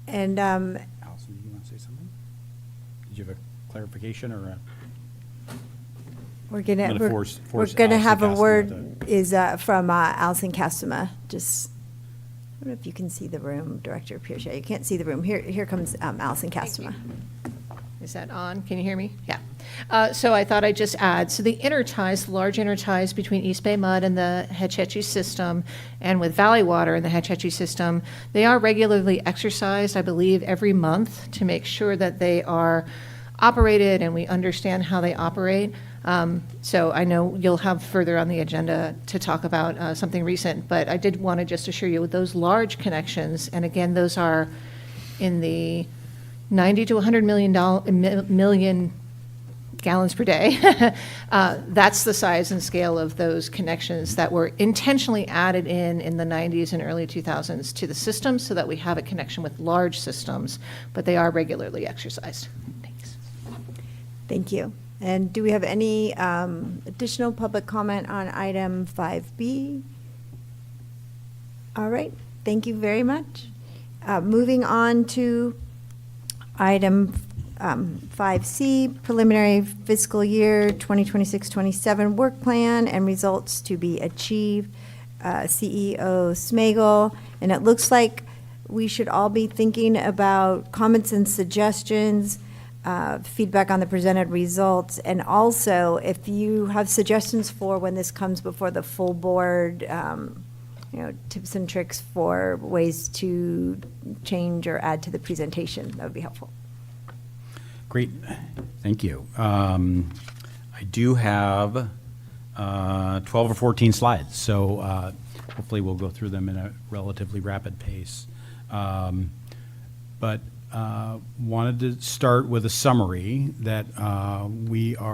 And Allison, do you want to say something? Did you have a clarification or we're gonna have a Allison word is from Allison Castema. Just I don't know if you can see the room, Director Pierce. You can't see the room. Here comes Allison Castema. Is that on? Can you hear me? Yeah. So I thought I'd just add, so the interties, the large interties between East Bay Mud and the Hetch Hetchy system, and with Valley Water and the Hetch Hetchy system, they are regularly exercised, I believe, every month to make sure that they are operated and we understand how they operate. So I know you'll have further on the agenda to talk about something recent, but I did want to just assure you with those large connections, and again, those are in the 90 to 100 million gallons per day. That's the size and scale of those connections that were intentionally added in the 90s and early 2000s to the system so that we have a connection with large systems, but they are regularly exercised. Thanks. Thank you. And do we have any additional public comment on item 5B? All right, thank you very much. Moving on to item 5C, preliminary fiscal year 2026-27 work plan and results to be achieved. CEO Smagel, and it looks like we should all be thinking about comments and suggestions, feedback on the presented results, and also if you have suggestions for when this comes before the full board, tips and tricks for ways to change or add to the presentation, that would be helpful. Great, thank you. I do have 12 or 14 slides, so hopefully we'll go through them in a relatively rapid pace. But wanted to start with a summary that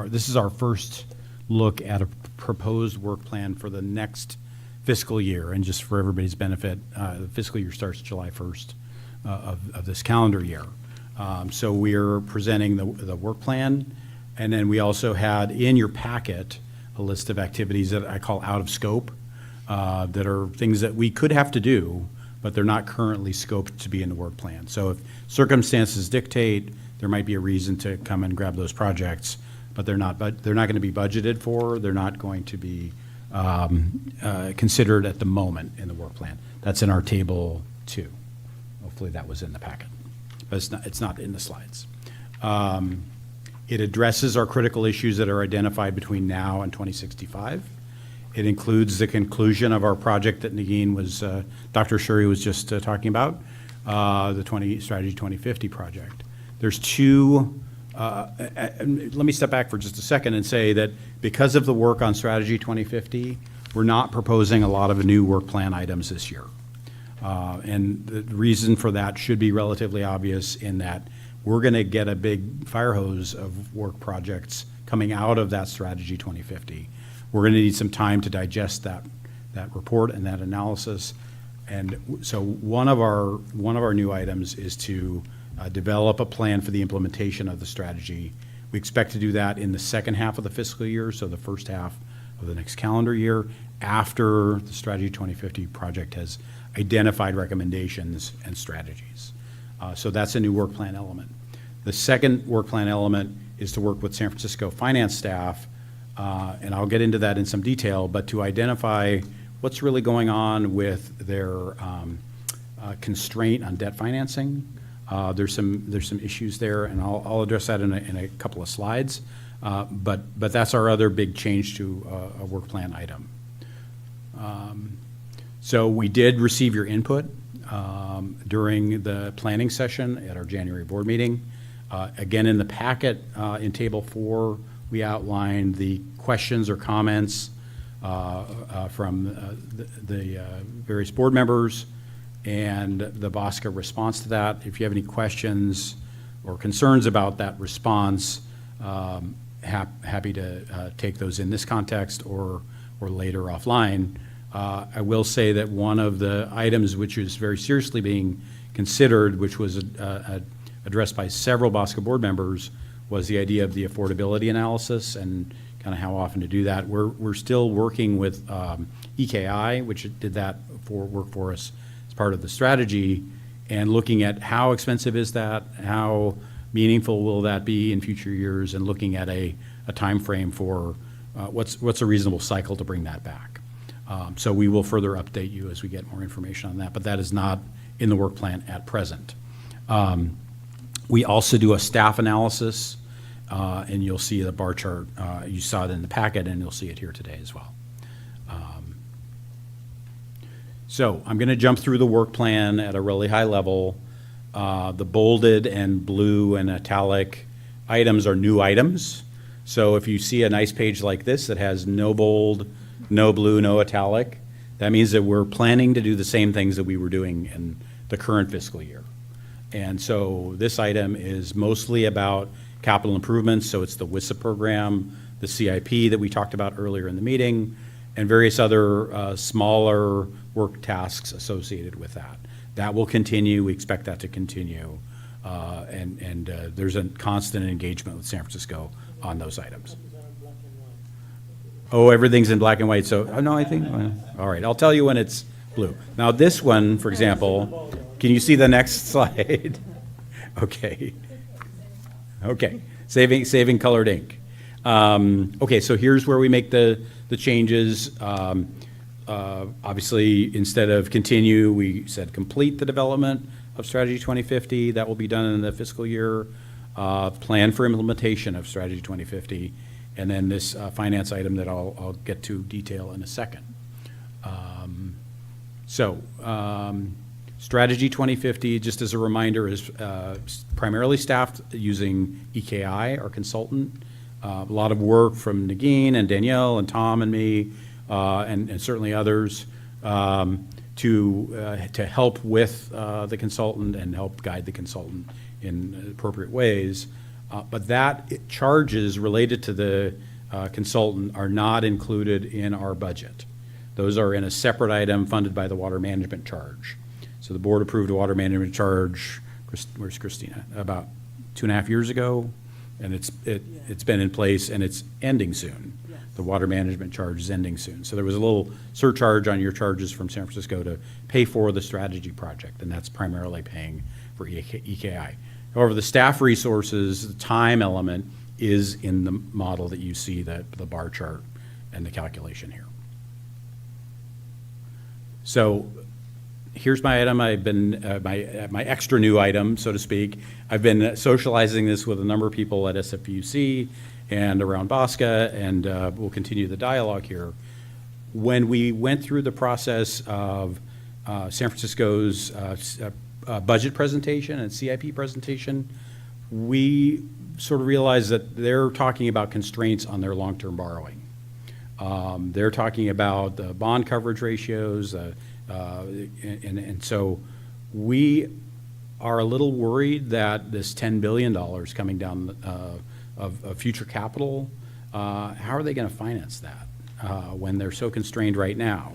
this is our first look at a proposed work plan for the next fiscal year. And just for everybody's benefit, the fiscal year starts July 1st of this calendar year. So we're presenting the work plan, and then we also had in your packet a list of activities that I call out of scope, that are things that we could have to do, but they're not currently scoped to be in the work plan. So if circumstances dictate, there might be a reason to come and grab those projects, but they're not going to be budgeted for, they're not going to be considered at the moment in the work plan. That's in our table 2. Hopefully that was in the packet, but it's not in the slides. It addresses our critical issues that are identified between now and 2065. It includes the conclusion of our project that Dr. Shuri was just talking about, the Strategy 2050 project. There's two, let me step back for just a second and say that because of the work on Strategy 2050, we're not proposing a lot of new work plan items this year. And the reason for that should be relatively obvious in that we're going to get a big fire hose of work projects coming out of that Strategy 2050. We're going to need some time to digest that report and that analysis. And so one of our new items is to develop a plan for the implementation of the strategy. We expect to do that in the second half of the fiscal year, so the first half of the next calendar year, after the Strategy 2050 project has identified recommendations and strategies. So that's a new work plan element. The second work plan element is to work with San Francisco finance staff, and I'll get into that in some detail, but to identify what's really going on with their constraint on debt financing. There's some issues there, and I'll address that in a couple of slides. But that's our other big change to a work plan item. So we did receive your input during the planning session at our January board meeting. Again, in the packet, in Table 4, we outlined the questions or comments from the various board members and the BAWSCA response to that. If you have any questions or concerns about that response, happy to take those in this context or later offline. I will say that one of the items which is very seriously being considered, which was addressed by several BAWSCA board members, was the idea of the affordability analysis and kind of how often to do that. We're still working with EKI, which did that work for us as part of the strategy, and looking at how expensive is that, how meaningful will that be in future years, and looking at a time frame for what's a reasonable cycle to bring that back. So we will further update you as we get more information on that, but that is not in the work plan at present. We also do a staff analysis, and you'll see the bar chart. You saw it in the packet, and you'll see it here today as well. So I'm going to jump through the work plan at a really high level. The bolded and blue and italic items are new items. So if you see a nice page like this that has no bold, no blue, no italic, that means that we're planning to do the same things that we were doing in the current fiscal year. And so this item is mostly about capital improvements. So it's the WISA program, the CIP that we talked about earlier in the meeting, and various other smaller work tasks associated with that. That will continue. We expect that to continue. And there's a constant engagement with San Francisco on those items. Oh, everything's in black and white. So, oh, no, I think, all right, I'll tell you when it's blue. Now, this one, for example, can you see the next slide? Okay. Okay, saving colored ink. Okay, so here's where we make the changes. Obviously, instead of continue, we said complete the development of Strategy 2050. That will be done in the fiscal year. Plan for implementation of Strategy 2050. And then this finance item that I'll get to detail in a second. Strategy 2050, just as a reminder, is primarily staffed using EKI, our consultant. A lot of work from Nagin and Danielle and Tom and me, and certainly others, to help with the consultant and help guide the consultant in appropriate ways. But charges related to the consultant are not included in our budget. Those are in a separate item funded by the water management charge. So the board approved a water management charge, where's Christina? About 2.5 years ago, and it's been in place and it's ending soon. Yes. The water management charge is ending soon. So there was a little surcharge on your charges from San Francisco to pay for the strategy project, and that's primarily paying for EKI. However, the staff resources, the time element is in the model that you see, the bar chart and the calculation here. So here's my item. I've been, my extra new item, so to speak. I've been socializing this with a number of people at SFPUC and around BAWSCA, and we'll continue the dialogue here. When we went through the process of San Francisco's budget presentation and CIP presentation, we sort of realized that they're talking about constraints on their long-term borrowing. They're talking about the bond coverage ratios, and so we are a little worried that this $10 billion coming down of future capital, how are they going to finance that when they're so constrained right now?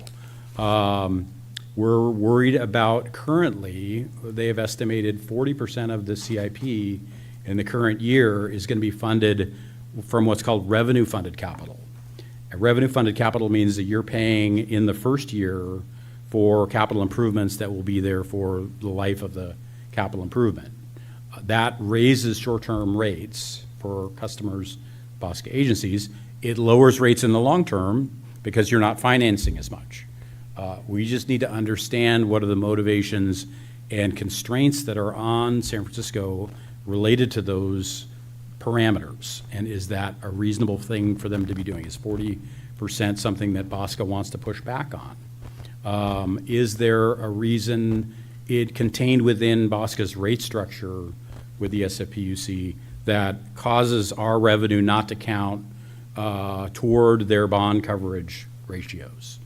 We're worried about currently, they have estimated 40% of the CIP in the current year is going to be funded from what's called revenue-funded capital. And revenue-funded capital means that you're paying in the first year for capital improvements that will be there for the life of the capital improvement. That raises short-term rates for customers, BAWSCA agencies. It lowers rates in the long term because you're not financing as much. We just need to understand what are the motivations and constraints that are on San Francisco related to those parameters. And is that a reasonable thing for them to be doing? Is 40% something that BAWSCA wants to push back on? Is there a reason it contained within BAWSCA's rate structure with the SFPUC that causes our revenue not to count toward their bond coverage ratios?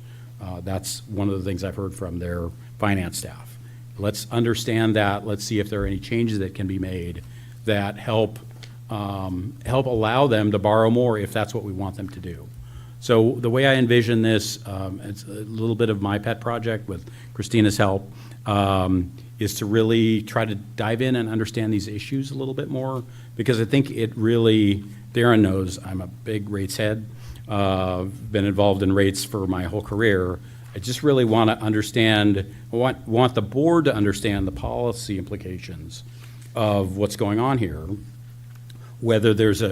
That's one of the things I've heard from their finance staff. Let's understand that. Let's see if there are any changes that can be made that help allow them to borrow more if that's what we want them to do. So the way I envision this, it's a little bit of my pet project with Christina's help, is to really try to dive in and understand these issues a little bit more, because I think it really, Darren knows I'm a big rates head. Been involved in rates for my whole career. I just really want to understand, want the board to understand the policy implications of what's going on here. Whether there's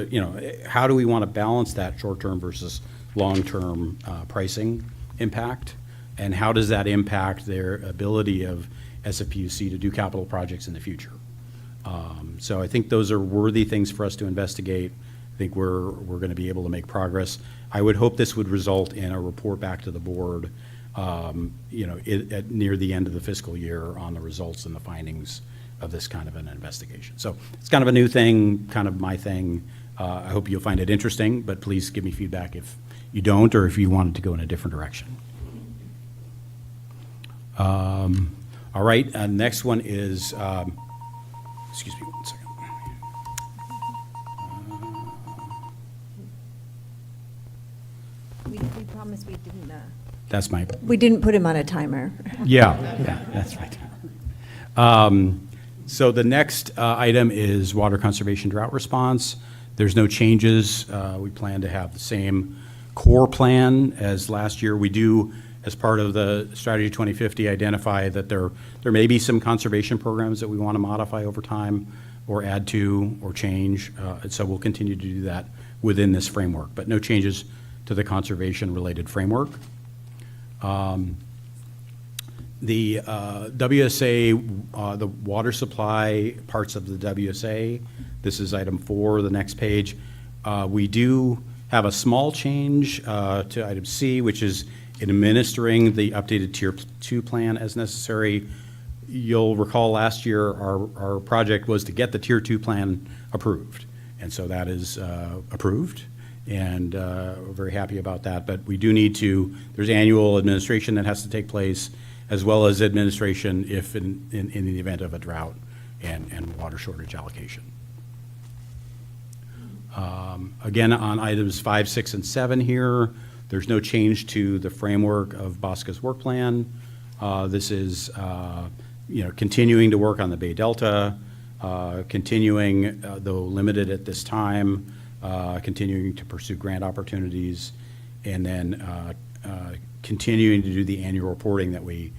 how do we want to balance that short-term versus long-term pricing impact, and how does that impact their ability of SFPUC to do capital projects in the future? So I think those are worthy things for us to investigate. I think we're going to be able to make progress. I would hope this would result in a report back to the board, near the end of the fiscal year on the results and the findings of this kind of an investigation. So it's kind of a new thing, kind of my thing. I hope you'll find it interesting, but please give me feedback if you don't, or if you wanted to go in a different direction. All right, next one is, excuse me 1 second. We promised we didn't, That's my, we didn't put him on a timer. yeah, that's right. So the next item is water conservation drought response. There's no changes. We plan to have the same core plan as last year. We do, as part of the Strategy 2050, identify that there may be some conservation programs that we want to modify over time or add to or change. And so we'll continue to do that within this framework, but no changes to the conservation-related framework. The WSA, the water supply parts of the WSA, this is item 4, the next page. We do have a small change to item C, which is administering the updated Tier 2 plan as necessary. You'll recall last year our project was to get the Tier 2 plan approved. And so that is approved. And we're very happy about that. But we do need to, there's annual administration that has to take place, as well as administration if in the event of a drought and water shortage allocation. Again, on items 5, 6, and 7 here, there's no change to the framework of BAWSCA's work plan. This is continuing to work on the Bay Delta, continuing, though limited at this time, continuing to pursue grant opportunities, and then continuing to do the annual reporting that we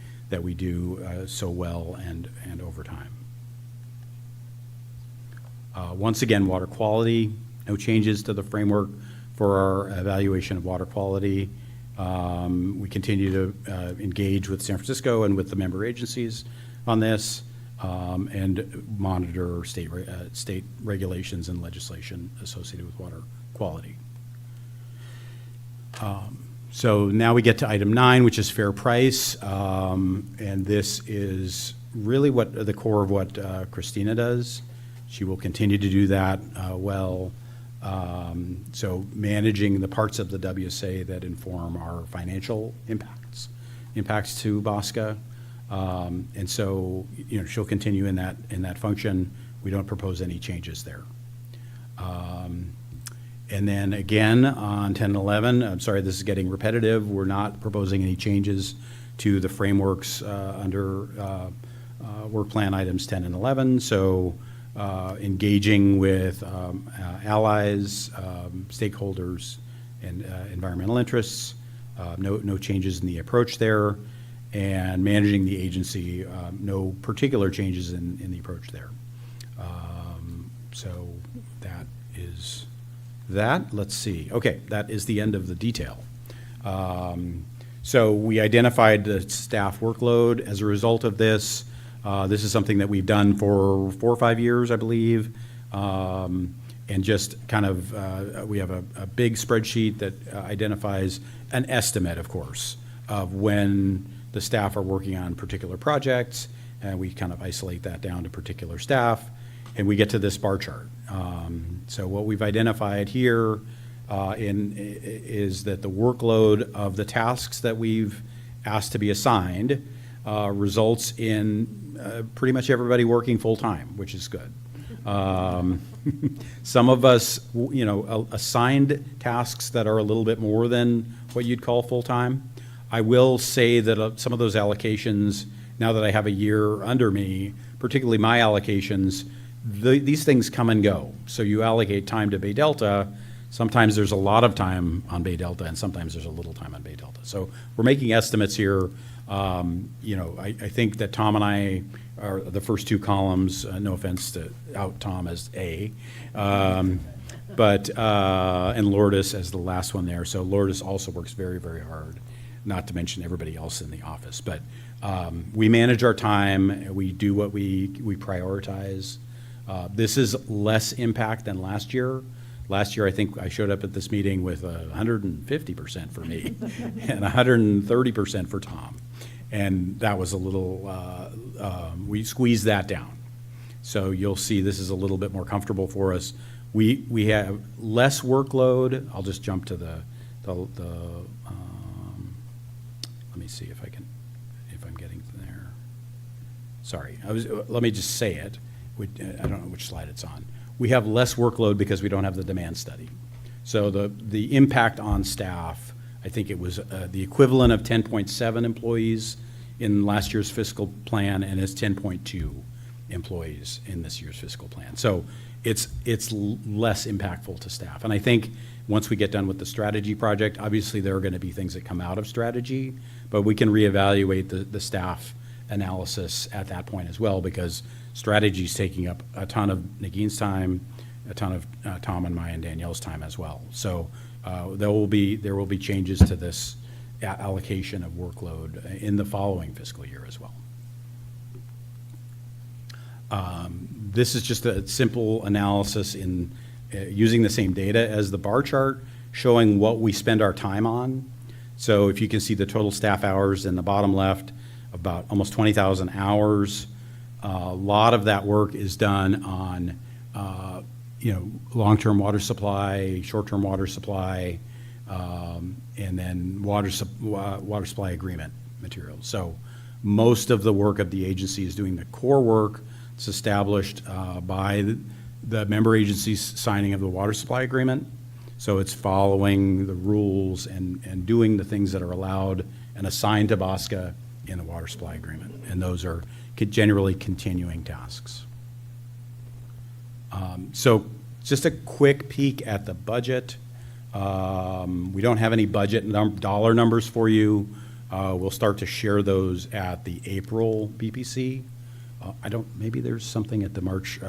do so well and over time. Once again, water quality, no changes to the framework for our evaluation of water quality. We continue to engage with San Francisco and with the member agencies on this, and monitor state regulations and legislation associated with water quality. So now we get to item 9, which is fair price, and this is really what the core of what Christina does. She will continue to do that well. So managing the parts of the WSA that inform our financial impacts to BAWSCA. And so, she'll continue in that function. We don't propose any changes there. And then again, on 10 and 11, I'm sorry, this is getting repetitive. We're not proposing any changes to the frameworks under work plan items 10 and 11. So engaging with allies, stakeholders, and environmental interests. No changes in the approach there. And managing the agency, no particular changes in the approach there. So that is that. Let's see. Okay, that is the end of the detail. So we identified the staff workload as a result of this. This is something that we've done for 4 or 5 years, I believe. And just kind of, we have a big spreadsheet that identifies an estimate, of course, of when the staff are working on particular projects, and we kind of isolate that down to particular staff, and we get to this bar chart. So what we've identified here is that the workload of the tasks that we've asked to be assigned results in pretty much everybody working full-time, which is good. Some of us, assigned tasks that are a little bit more than what you'd call full-time. I will say that some of those allocations, now that I have a year under me, particularly my allocations, these things come and go. So you allocate time to Bay Delta. Sometimes there's a lot of time on Bay Delta, and sometimes there's a little time on Bay Delta. So we're making estimates here. I think that Tom and I are the first 2 columns, no offense to out Tom as A, but and Lourdes as the last one there. So Lourdes also works very, very hard, not to mention everybody else in the office. But we manage our time. We do what we prioritize. This is less impact than last year. Last year, I think I showed up at this meeting with 150% for me and 130% for Tom. And that was a little, we squeezed that down. So you'll see this is a little bit more comfortable for us. We have less workload. I'll just jump to let me see if I'm getting there. Sorry, let me just say it. I don't know which slide it's on. We have less workload because we don't have the demand study. So the impact on staff, I think it was the equivalent of 10.7 employees in last year's fiscal plan, and it's 10.2 employees in this year's fiscal plan. So it's less impactful to staff. And I think once we get done with the strategy project, obviously there are going to be things that come out of strategy, but we can reevaluate the staff analysis at that point as well, because strategy is taking up a ton of Nagin's time, a ton of Tom and Maya and Danielle's time as well. So there will be changes to this allocation of workload in the following fiscal year as well. This is just a simple analysis in using the same data as the bar chart, showing what we spend our time on. So if you can see the total staff hours in the bottom left, about almost 20,000 hours. A lot of that work is done on, long-term water supply, short-term water supply, and then water supply agreement materials. So most of the work of the agency is doing the core work. It's established by the member agencies signing of the water supply agreement. So it's following the rules and doing the things that are allowed and assigned to BAWSCA in the water supply agreement. And those are generally continuing tasks. So just a quick peek at the budget. We don't have any budget dollar numbers for you. We'll start to share those at the April BPC. Maybe there's something at the March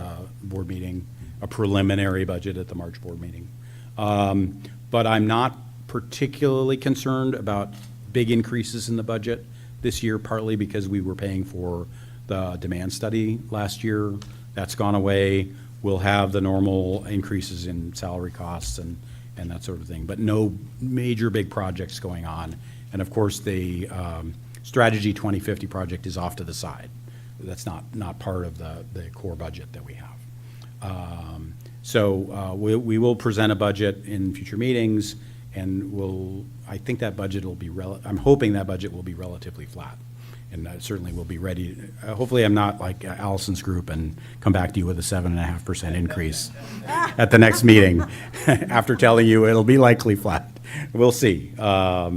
board meeting, a preliminary budget at the March board meeting. But I'm not particularly concerned about big increases in the budget this year, partly because we were paying for the demand study last year. That's gone away. We'll have the normal increases in salary costs and that sort of thing, but no major big projects going on. And of course, the Strategy 2050 project is off to the side. That's not part of the core budget that we have. So we will present a budget in future meetings, and I think that budget will be, I'm hoping that budget will be relatively flat. And certainly we'll be ready. Hopefully I'm not like Allison's group and come back to you with a 7.5% increase at the next meeting after telling you it'll be likely flat. We'll see. I'll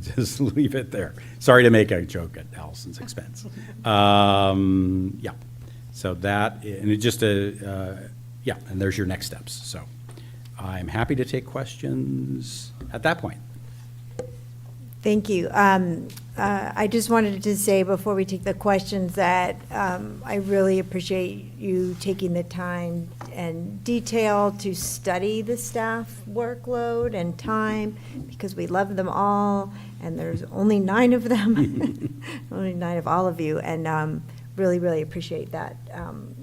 just leave it there. Sorry to make a joke at Allison's expense. Yeah. So that, and it just and there's your next steps. So I'm happy to take questions at that point. Thank you. I just wanted to say before we take the questions that I really appreciate you taking the time and detail to study the staff workload and time, because we love them all, and there's only 9 of them, only 9 of all of you, and really, really appreciate that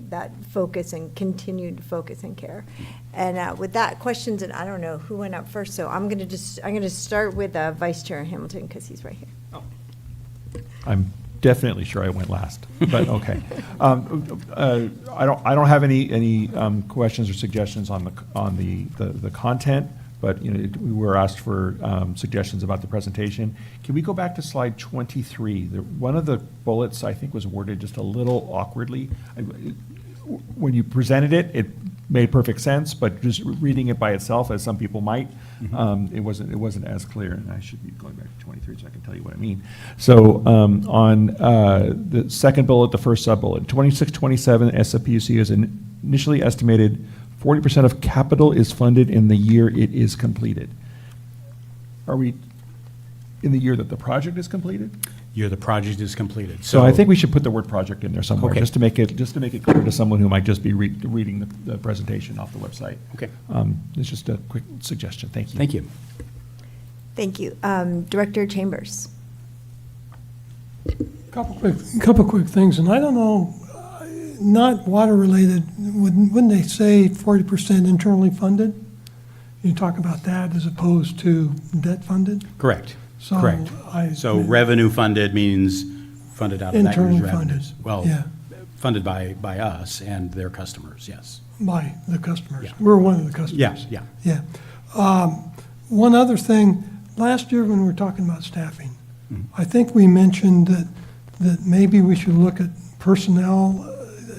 that focus and continued focus and care. And with that, questions, and I don't know who went up first, so I'm going to start with Vice Chair Hamilton, because he's right here. Oh. I'm definitely sure I went last, but okay. I don't have any questions or suggestions on the content, but we were asked for suggestions about the presentation. Can we go back to slide 23? One of the bullets I think was worded just a little awkwardly. When you presented it, it made perfect sense, but just reading it by itself, as some people might, it wasn't as clear. And I should be going back to 23 so I can tell you what I mean. So on the second bullet, the first sub-bullet, 26-27 SFPUC is initially estimated 40% of capital is funded in the year it is completed. Are we in the year that the project is completed? Year the project is completed. So I think we should put the word project in there somewhere, Okay. just to make it clear to someone who might just be reading the presentation off the website. Okay. It's just a quick suggestion. Thank you. Thank you. Thank you. Director Chambers. Couple quick things, and I don't know, not water-related, wouldn't they say 40% internally funded? You talk about that as opposed to debt-funded? Correct, So correct. I- So revenue funded means funded out of that Internally year's funded, revenues. Well, yeah. funded by us and their customers, yes. By the customers. Yeah. We're one of the customers. Yeah, yeah. Yeah. One other thing, last year when we were talking about staffing, I think we mentioned that maybe we should look at personnel,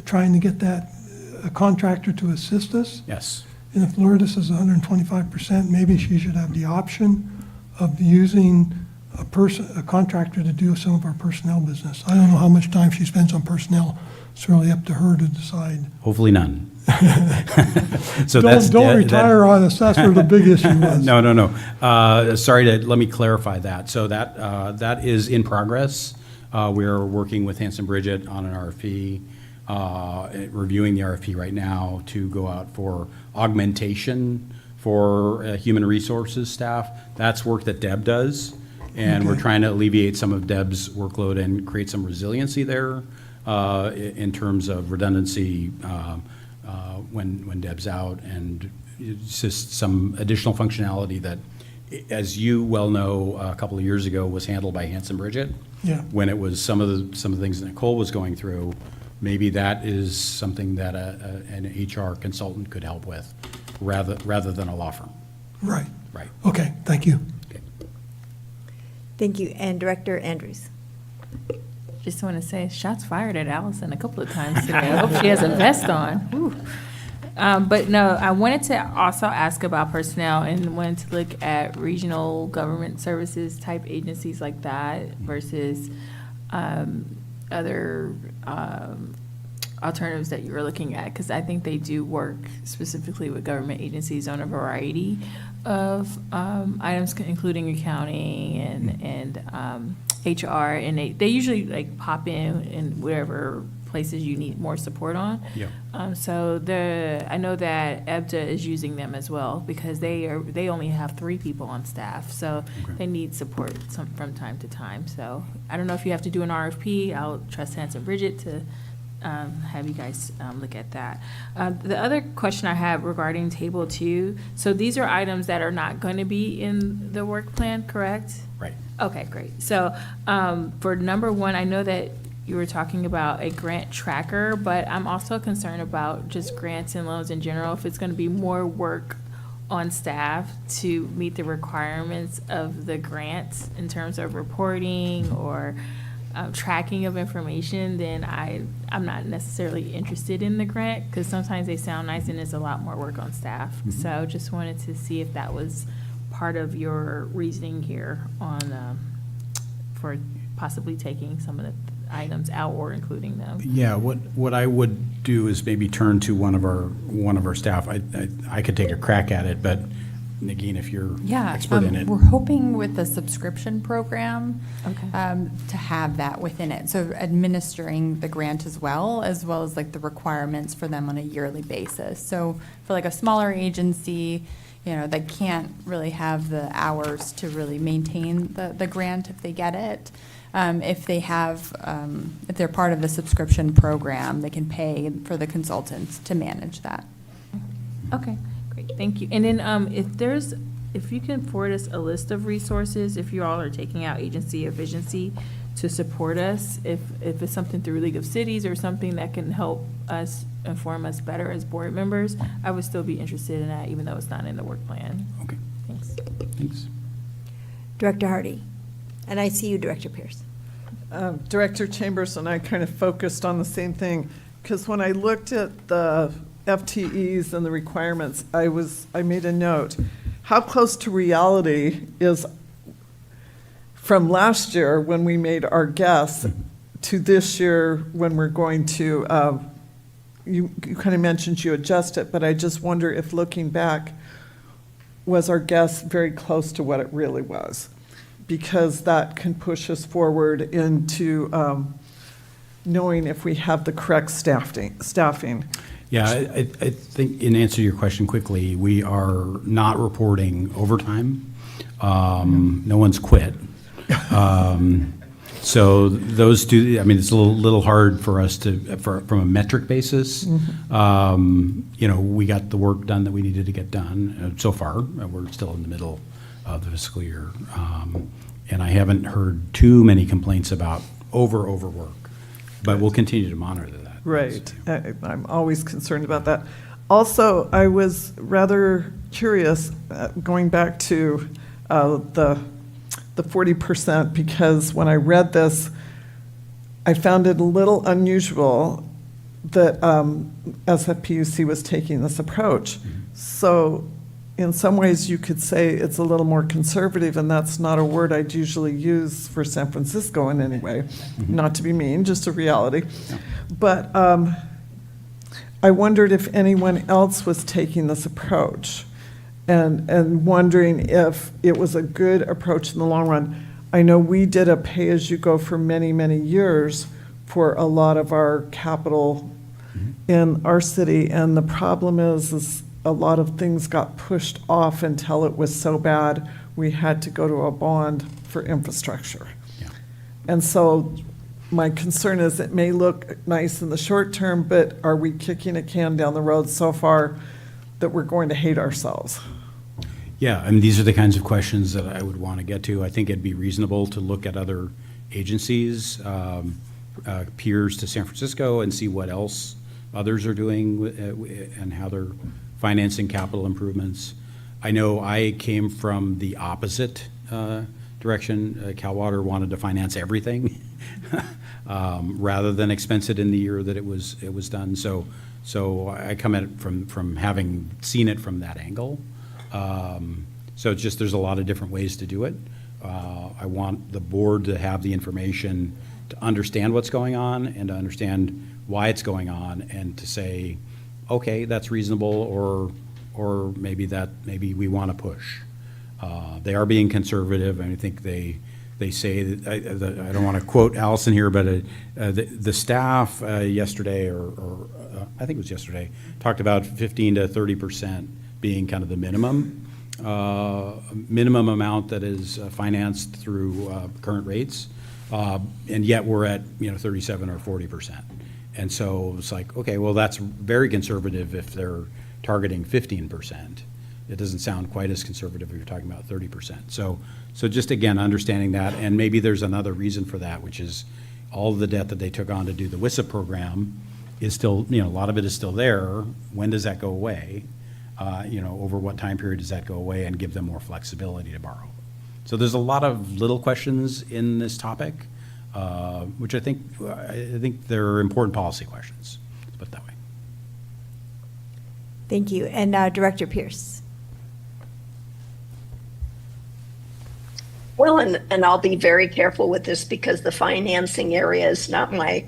trying to get that a contractor to assist us. Yes. And if Lourdes is 125%, maybe she should have the option of using a contractor to do some of our personnel business. I don't know how much time she spends on personnel. It's really up to her to decide. Hopefully none. So that's Don't retire on us, that's where the big issue was. No. Let me clarify that. So that is in progress. We're working with Hanson Bridget on an RFP, reviewing the RFP right now to go out for augmentation for human resources staff. That's work that Deb does, and we're trying to alleviate some of Deb's workload and create some resiliency there in terms of redundancy when Deb's out, and it's just some additional functionality that, as you well know, a couple of years ago was handled by Hanson Bridget. Yeah. When it was some of the things that Nicole was going through, maybe that is something that an HR consultant could help with, rather than a law firm. Right. Right. Okay, thank you. Okay. Thank you. And Director Andrews. Just want to say, shots fired at Allison a couple of times today. I hope she has a vest on. Whew. But no, I wanted to also ask about personnel and wanted to look at regional government services type agencies like that versus other alternatives that you were looking at, because I think they do work specifically with government agencies on a variety of items, including accounting and HR, and they usually like pop in whatever places you need more support on. Yeah. So I know that EBDA is using them as well, because they only have 3 people on staff, so they need support from time to time. So I don't know if you have to do an RFP. I'll trust Hanson Bridget to have you guys look at that. The other question I have regarding Table 2, so these are items that are not going to be in the work plan, correct? Right. Okay, great. So for number 1, I know that you were talking about a grant tracker, but I'm also concerned about just grants and loans in general, if it's going to be more work on staff to meet the requirements of the grants in terms of reporting or tracking of information, then I'm not necessarily interested in the grant, because sometimes they sound nice and it's a lot more work on staff. Mm-hmm. So just wanted to see if that was part of your reasoning here on for possibly taking some of the items out or including them. Yeah, what I would do is maybe turn to one of our staff. I could take a crack at it, but Nagin, if you're expert in it. We're hoping with the subscription program Okay. to have that within it. So administering the grant as well as like the requirements for them on a yearly basis. So for like a smaller agency, that can't really have the hours to really maintain the grant if they get it. If they're part of the subscription program, they can pay for the consultants to manage that. Okay, great, thank you. And then if you can forward us a list of resources, if you all are taking out agency efficiency to support us, if it's something through League of Cities or something that can help us inform us better as board members, I would still be interested in that, even though it's not in the work plan. Okay. Thanks. Director Hardy. And I see you, Director Pierce. Director Chambers and I kind of focused on the same thing, because when I looked at the FTEs and the requirements, I made a note. How close to reality is from last year when we made our guess to this year when we're going to, you kind of mentioned you adjust it, but I just wonder if looking back, was our guess very close to what it really was? Because that can push us forward into knowing if we have the correct staffing. Yeah, I think in answer to your question quickly, we are not reporting overtime. No one's quit. So those two, I mean, it's a little hard for us to, from a metric basis. You know, we got the work done that we needed to get done so far. We're still in the middle of the fiscal year. And I haven't heard too many complaints about overwork, but we'll continue to monitor that. Right. I'm always concerned about that. Also, I was rather curious, going back to the 40%, because when I read this, I found it a little unusual that SFPUC was taking this approach. So in some ways, you could say it's a little more conservative, and that's not a word I'd usually use for San Francisco in any way. Not to be mean, just a reality. But I wondered if anyone else was taking this approach, and wondering if it was a good approach in the long run. I know we did a pay-as-you-go for many, many years for a lot of our capital in our city, and the problem is a lot of things got pushed off until it was so bad we had to go to a bond for infrastructure. Yeah. And so my concern is it may look nice in the short term, but are we kicking a can down the road so far that we're going to hate ourselves? Yeah, I mean, these are the kinds of questions that I would want to get to. I think it'd be reasonable to look at other agencies, peers to San Francisco, and see what else others are doing and how they're financing capital improvements. I know I came from the opposite direction. Cal Water wanted to finance everything rather than expense it in the year that it was done. So I come at it from having seen it from that angle. So it's just, there's a lot of different ways to do it. I want the board to have the information to understand what's going on and to understand why it's going on, and to say, okay, that's reasonable, or maybe we want to push. They are being conservative, and I think they say that, I don't want to quote Allison here, but the staff yesterday, or I think it was yesterday, talked about 15 to 30% being kind of the minimum amount that is financed through current rates, and yet we're at 37 or 40%. And so it's like, okay, well, that's very conservative if they're targeting 15%. It doesn't sound quite as conservative if you're talking about 30%. So just again, understanding that, and maybe there's another reason for that, which is all of the debt that they took on to do the WISA program is still, a lot of it is still there. When does that go away? Over what time period does that go away, and give them more flexibility to borrow? So there's a lot of little questions in this topic, which I think they're important policy questions. Let's put it that way. Thank you. And Director Pierce. Well, and I'll be very careful with this because the financing area is not my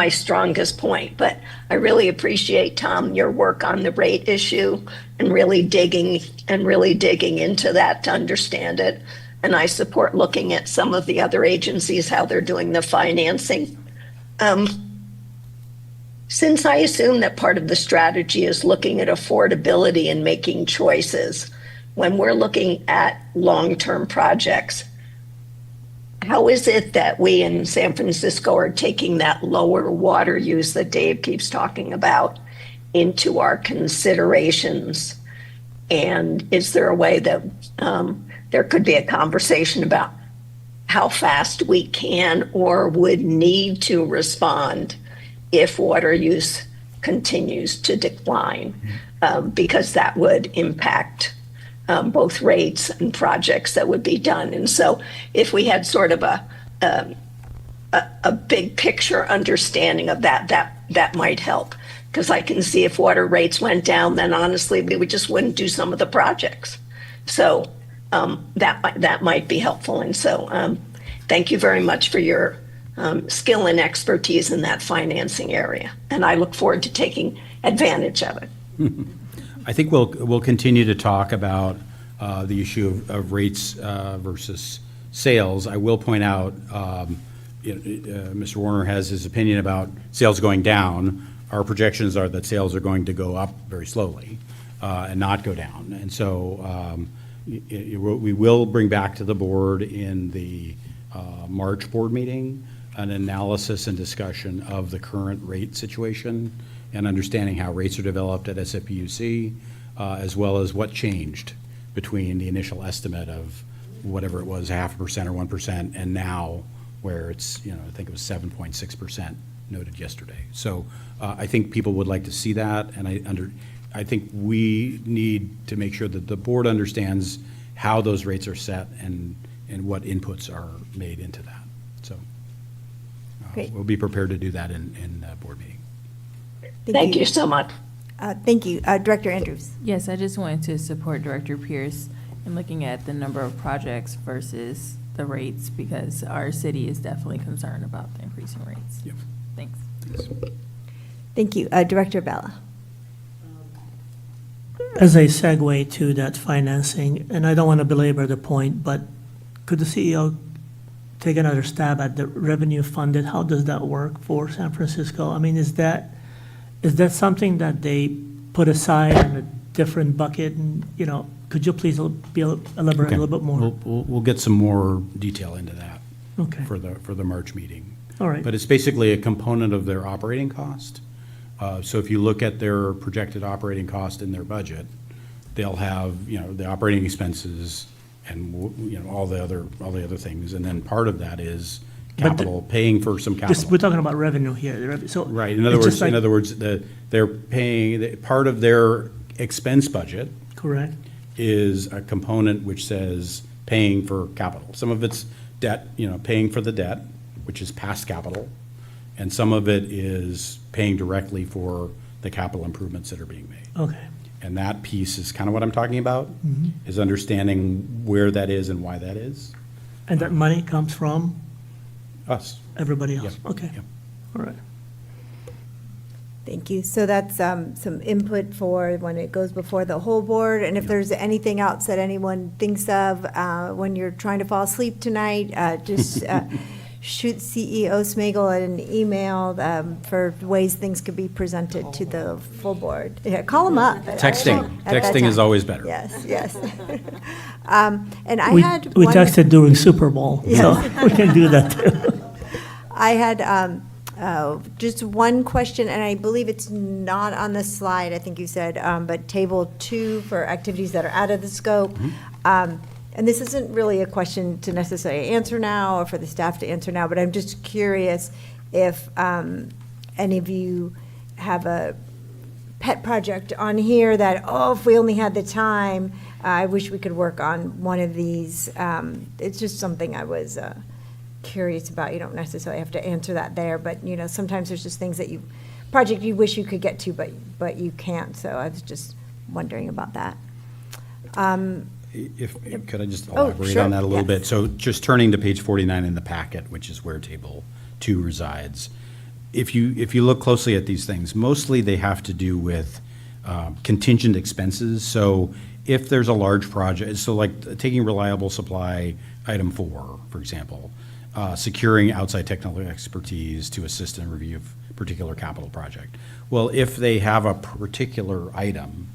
strongest point, but I really appreciate, Tom, your work on the rate issue and really digging into that to understand it. And I support looking at some of the other agencies, how they're doing the financing. Since I assume that part of the strategy is looking at affordability and making choices, when we're looking at long-term projects, how is it that we in San Francisco are taking that lower water use that Dave keeps talking about into our considerations? And is there a way that there could be a conversation about how fast we can or would need to respond if water use continues to decline? Because that would impact both rates and projects that would be done. And so if we had sort of a big picture understanding of that might help. Because I can see if water rates went down, then honestly, we just wouldn't do some of the projects. So that might be helpful. And so thank you very much for your skill and expertise in that financing area. And I look forward to taking advantage of it. I think we'll continue to talk about the issue of rates versus sales. I will point out, Mr. Warner has his opinion about sales going down. Our projections are that sales are going to go up very slowly and not go down. And so we will bring back to the board in the March board meeting, an analysis and discussion of the current rate situation and understanding how rates are developed at SFPUC, as well as what changed between the initial estimate of whatever it was, 0.5% or 1%, and now where it's, I think it was 7.6% noted yesterday. So I think people would like to see that, and I think we need to make sure that the board understands how those rates are set and what inputs are made into that. So Great. we'll be prepared to do that in the board meeting. Thank you so much. Thank you. Director Andrews. Yes, I just wanted to support Director Pierce in looking at the number of projects versus the rates, because our city is definitely concerned about the increasing rates. Yep. Thanks. Thank you. Director Bella. As a segue to that financing, and I don't want to belabor the point, but could the CEO take another stab at the revenue funded? How does that work for San Francisco? I mean, is that something that they put aside in a different bucket? And, could you please elaborate a little bit more? We'll get some more detail into that Okay. for the March meeting. All right. But it's basically a component of their operating cost. So if you look at their projected operating cost in their budget, they'll have, the operating expenses and, all the other things. And then part of that is capital, paying for some capital. We're talking about revenue here. So Right. In it's other just words, they're paying, part of their expense budget correct. is a component which says paying for capital. Some of it's debt, paying for the debt, which is past capital, and some of it is paying directly for the capital improvements that are being made. Okay. And that piece is kind of what I'm talking about, is understanding where that is and why that is. And that money comes from Us. everybody else? Yep. Okay. Yep. All right. Thank you. So that's some input for when it goes before the whole board. And if there's anything else that anyone thinks of when you're trying to fall asleep tonight, just shoot CEO Smagel an email for ways things could be presented to the full board. Yeah, call them up. Texting. At that Texting is time. always better. Yes. And I We had we one- texted during Super Bowl, so we can do that too. I had just one question, and I believe it's not on the slide, I think you said, but table 2 for activities that are out of the scope. And this isn't really a question to necessarily answer now or for the staff to answer now, but I'm just curious if any of you have a pet project on here that, if we only had the time, I wish we could work on one of these. It's just something I was curious about. You don't necessarily have to answer that there, but sometimes there's just things that project you wish you could get to, but you can't. So I was just wondering about that. Could I just Oh, elaborate sure, on that a little yes. bit? So just turning to page 49 in the packet, which is where table 2 resides. If you look closely at these things, mostly they have to do with contingent expenses. So if there's a large project, so like taking reliable supply, item 4, for example, securing outside technical expertise to assist in review of particular capital project. Well, if they have a particular item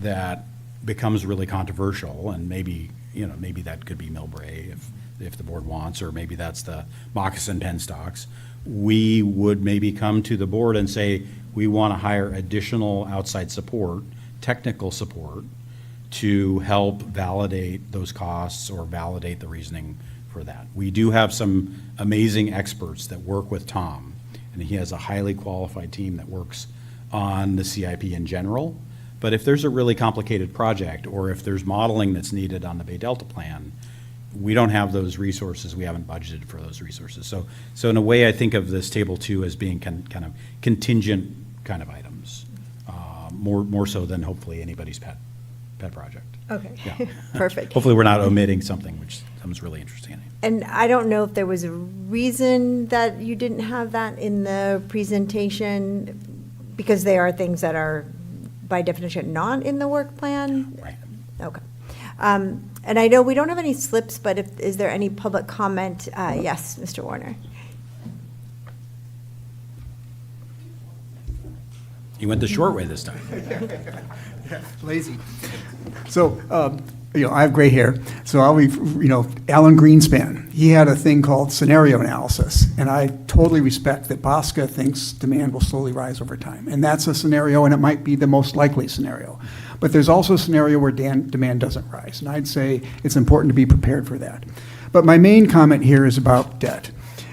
that becomes really controversial, and maybe that could be Millbrae if the board wants, or maybe that's the moccasin pen stocks, we would maybe come to the board and say, we want to hire additional outside support, technical support, to help validate those costs or validate the reasoning for that. We do have some amazing experts that work with Tom, and he has a highly qualified team that works on the CIP in general. But if there's a really complicated project, or if there's modeling that's needed on the Bay Delta plan, we don't have those resources. We haven't budgeted for those resources. So in a way, I think of this table 2 as being kind of contingent kind of items, more so than hopefully anybody's pet project. Okay, Yeah. perfect. Hopefully, we're not omitting something which someone's really interested in. And I don't know if there was a reason that you didn't have that in the presentation, because they are things that are by definition not in the work plan? Right. Okay. And I know we don't have any slips, but is there any public comment? Yes, Mr. Warner. You went the short way this time. Lazy. So I have gray hair, so I'll be, Alan Greenspan, he had a thing called scenario analysis, and I totally respect that BAWSCA thinks demand will slowly rise over time, and that's a scenario, and it might be the most likely scenario. But there's also a scenario where demand doesn't rise, and I'd say it's important to be prepared for that. But my main comment here is about debt.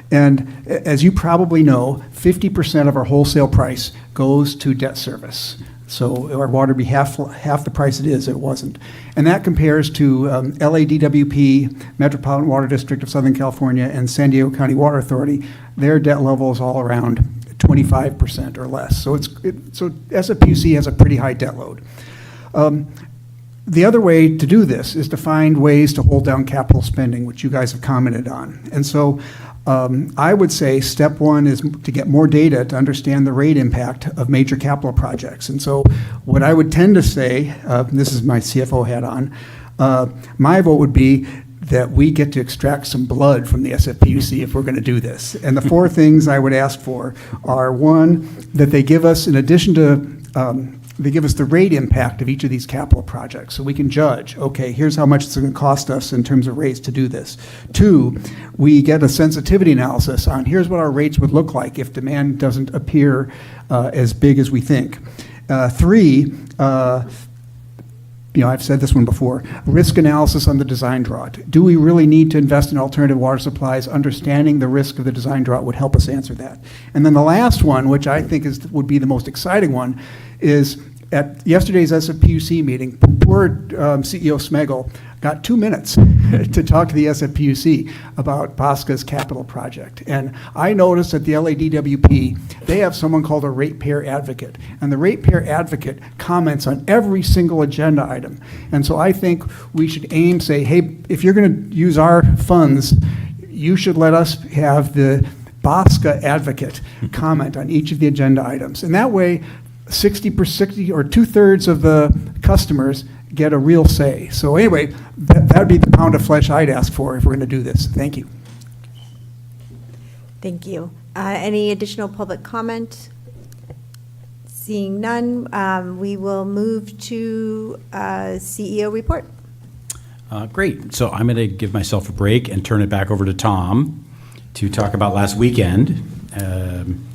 And as you probably know, 50% of our wholesale price goes to debt service. So our water would be half the price it is if it wasn't. And that compares to LADWP, Metropolitan Water District of Southern California, and San Diego County Water Authority. Their debt level is all around 25% or less. So so SFPUC has a pretty high debt load. The other way to do this is to find ways to hold down capital spending, which you guys have commented on. And so I would say step one is to get more data to understand the rate impact of major capital projects. And so what I would tend to say, this is my CFO hat on, my vote would be that we get to extract some blood from the SFPUC if we're going to do this. And the four things I would ask for are, one, that they give us, in addition to they give us the rate impact of each of these capital projects so we can judge, okay, here's how much it's going to cost us in terms of rates to do this. Two, we get a sensitivity analysis on here's what our rates would look like if demand doesn't appear as big as we think. Three, I've said this one before, risk analysis on the design drought. Do we really need to invest in alternative water supplies? Understanding the risk of the design drought would help us answer that. And then the last one, which I think would be the most exciting one, is at yesterday's SFPUC meeting, poor CEO Smegel got 2 minutes to talk to the SFPUC about BAWSCA's capital project. And I noticed at the LADWP, they have someone called a ratepayer advocate. And the ratepayer advocate comments on every single agenda item. And so I think we should say, hey, if you're going to use our funds, you should let us have the BAWSCA advocate comment on each of the agenda items. And that way, 60% or 2/3 of the customers get a real say. So anyway, that would be the pound of flesh I'd ask for if we're going to do this. Thank you. Thank you. Any additional public comment? Seeing none, we will move to CEO report. Great. So I'm going to give myself a break and turn it back over to Tom to talk about last weekend.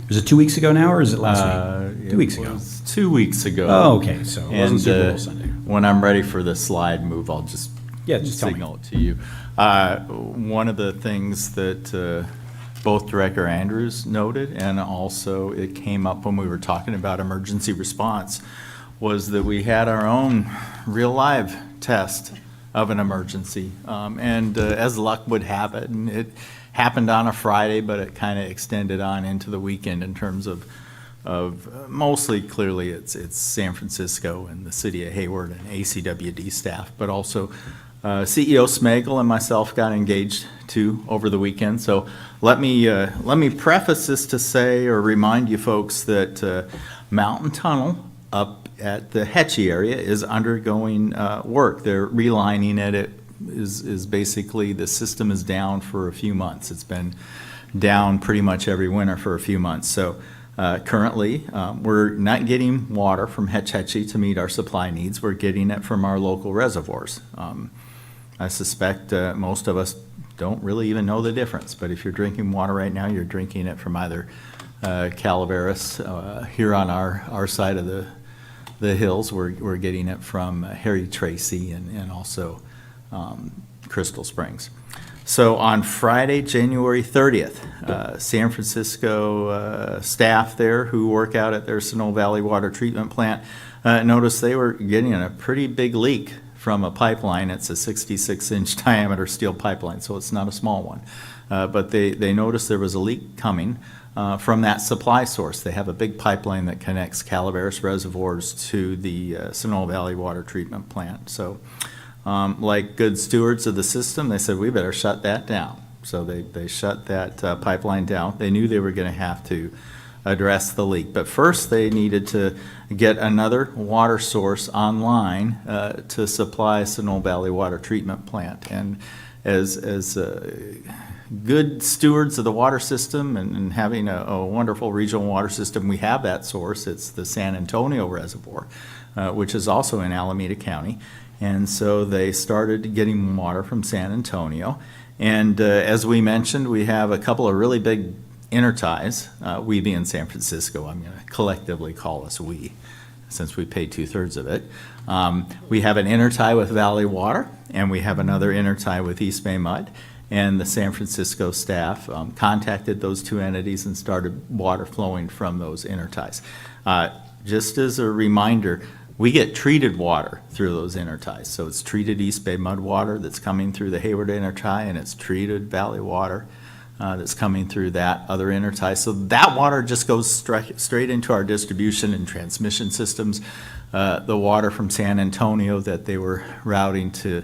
Was it 2 weeks ago now, or is it last week? 2 weeks ago. 2 weeks ago. Oh, okay. So it wasn't Super Bowl And Sunday. when I'm ready for the slide move, I'll just signal it to you. One of the things that both Director Andrews noted, and also it came up when we were talking about emergency response, was that we had our own real live test of an emergency. And as luck would have it, and it happened on a Friday, but it kind of extended on into the weekend in terms of mostly, clearly, it's San Francisco and the city of Hayward and ACWD staff, but also CEO Smegel and myself got engaged too over the weekend. So let me preface this to say or remind you folks that Mountain Tunnel up at the Hetchy area is undergoing work. They're relining it. It is basically, the system is down for a few months. It's been down pretty much every winter for a few months. So currently, we're not getting water from Hetchy to meet our supply needs. We're getting it from our local reservoirs. I suspect most of us don't really even know the difference, but if you're drinking water right now, you're drinking it from either Calaveras here on our side of the hills. We're getting it from Harry Tracy and also Crystal Springs. So on Friday, January 30th, San Francisco staff there who work out at their Sonoma Valley Water Treatment Plant noticed they were getting a pretty big leak from a pipeline. It's a 66-inch diameter steel pipeline, so it's not a small one. But they noticed there was a leak coming from that supply source. They have a big pipeline that connects Calaveras reservoirs to the Sonoma Valley Water Treatment Plant. So like good stewards of the system, they said, we better shut that down. So they shut that pipeline down. They knew they were going to have to address the leak. But first they needed to get another water source online to supply Sonoma Valley Water Treatment Plant. And as good stewards of the water system and having a wonderful regional water system, we have that source. It's the San Antonio Reservoir, which is also in Alameda County. And so they started getting water from San Antonio. And as we mentioned, we have a couple of really big interties, we being San Francisco. I'm going to collectively call us we, since we pay 2/3 of it. We have an intertie with Valley Water, and we have another intertie with East Bay Mud. And the San Francisco staff contacted those two entities and started water flowing from those interties. Just as a reminder, we get treated water through those interties. So it's treated East Bay Mud water that's coming through the Hayward intertie, and it's treated Valley water that's coming through that other intertie. So that water just goes straight into our distribution and transmission systems. The water from San Antonio that they were routing to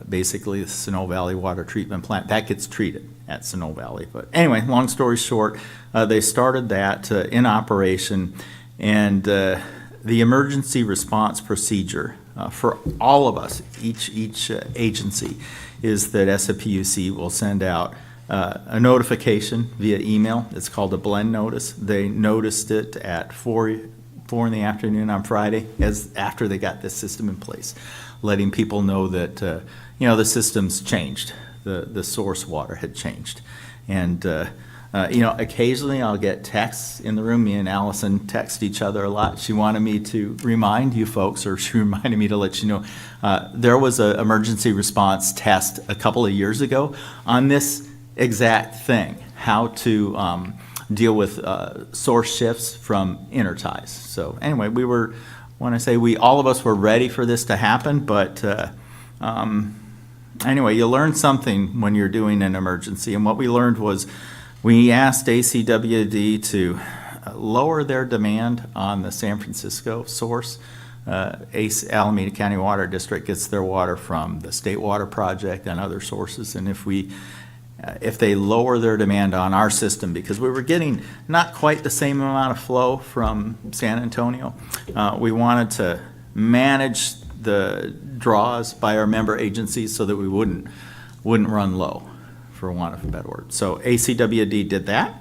basically the Snow Valley Water Treatment Plant, that gets treated at Snow Valley. But anyway, long story short, they started that in operation, and the emergency response procedure for all of us, each agency, is that SFPUC will send out a notification via email. It's called a blend notice. They noticed it at 4 in the afternoon on Friday, after they got this system in place, letting people know that the system's changed. The source water had changed, and occasionally I'll get texts in the room. Me and Allison text each other a lot. She wanted me to remind you folks, or she reminded me to let you know, there was an emergency response test a couple of years ago on this exact thing, how to deal with source shifts from interties. So anyway, all of us were ready for this to happen, but anyway, you learn something when you're doing an emergency, and what we learned was we asked ACWD to lower their demand on the San Francisco source. Alameda County Water District gets their water from the State Water Project and other sources, and if they lower their demand on our system, because we were getting not quite the same amount of flow from San Antonio, we wanted to manage the draws by our member agencies so that we wouldn't run low, for want of a better word. So ACWD did that,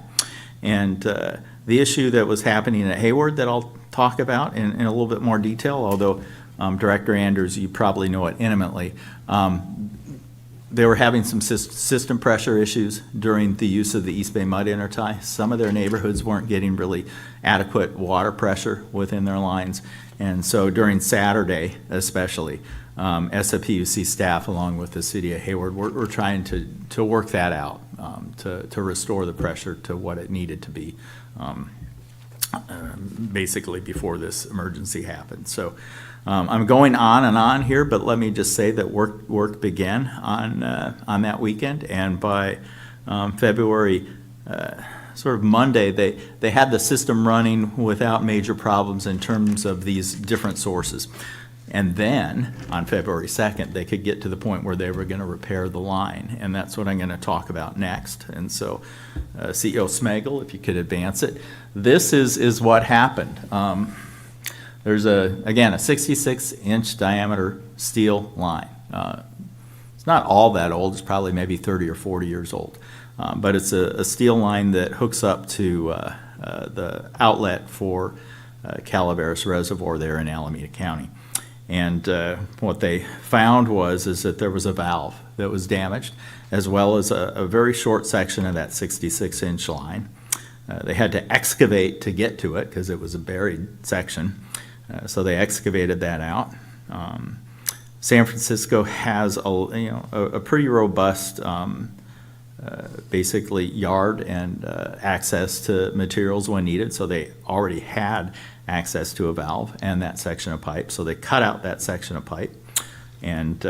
and the issue that was happening at Hayward that I'll talk about in a little bit more detail, although Director Andrews, you probably know it intimately, they were having some system pressure issues during the use of the East Bay Mud intertie. Some of their neighborhoods weren't getting really adequate water pressure within their lines. And so during Saturday especially, SFPUC staff along with the city of Hayward were trying to work that out, to restore the pressure to what it needed to be, basically before this emergency happened. So I'm going on and on here, but let me just say that work began on that weekend, and by February, sort of Monday, they had the system running without major problems in terms of these different sources. And then on February 2nd, they could get to the point where they were going to repair the line, and that's what I'm going to talk about next. And so, CEO Smagel, if you could advance it, this is what happened. There's again a 66-inch diameter steel line. It's not all that old. It's probably maybe 30 or 40 years old, but it's a steel line that hooks up to the outlet for Calaveras Reservoir there in Alameda County. And what they found is that there was a valve that was damaged, as well as a very short section of that 66-inch line. They had to excavate to get to it because it was a buried section. So they excavated that out. San Francisco has a pretty robust, basically yard and access to materials when needed. So they already had access to a valve and that section of pipe. So they cut out that section of pipe and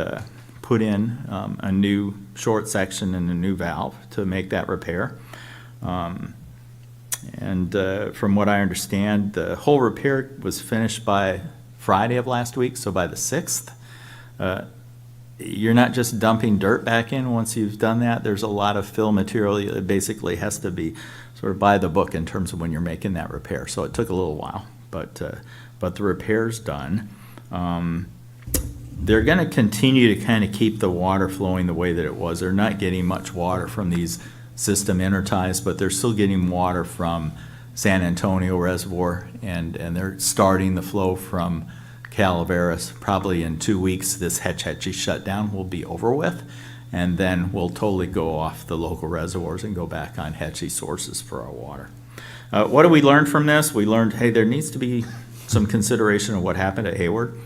put in a new short section and a new valve to make that repair. And from what I understand, the whole repair was finished by Friday of last week, so by the 6th. You're not just dumping dirt back in once you've done that. There's a lot of fill material. It basically has to be sort of by the book in terms of when you're making that repair. So it took a little while, but the repair's done. They're going to continue to kind of keep the water flowing the way that it was. They're not getting much water from these system interties, but they're still getting water from San Antonio Reservoir, and they're starting the flow from Calaveras, probably in 2 weeks, this Hetch Hetchy shutdown will be over with. And then we'll totally go off the local reservoirs and go back on Hetchy sources for our water. What do we learn from this? We learned, hey, there needs to be some consideration of what happened at Hayward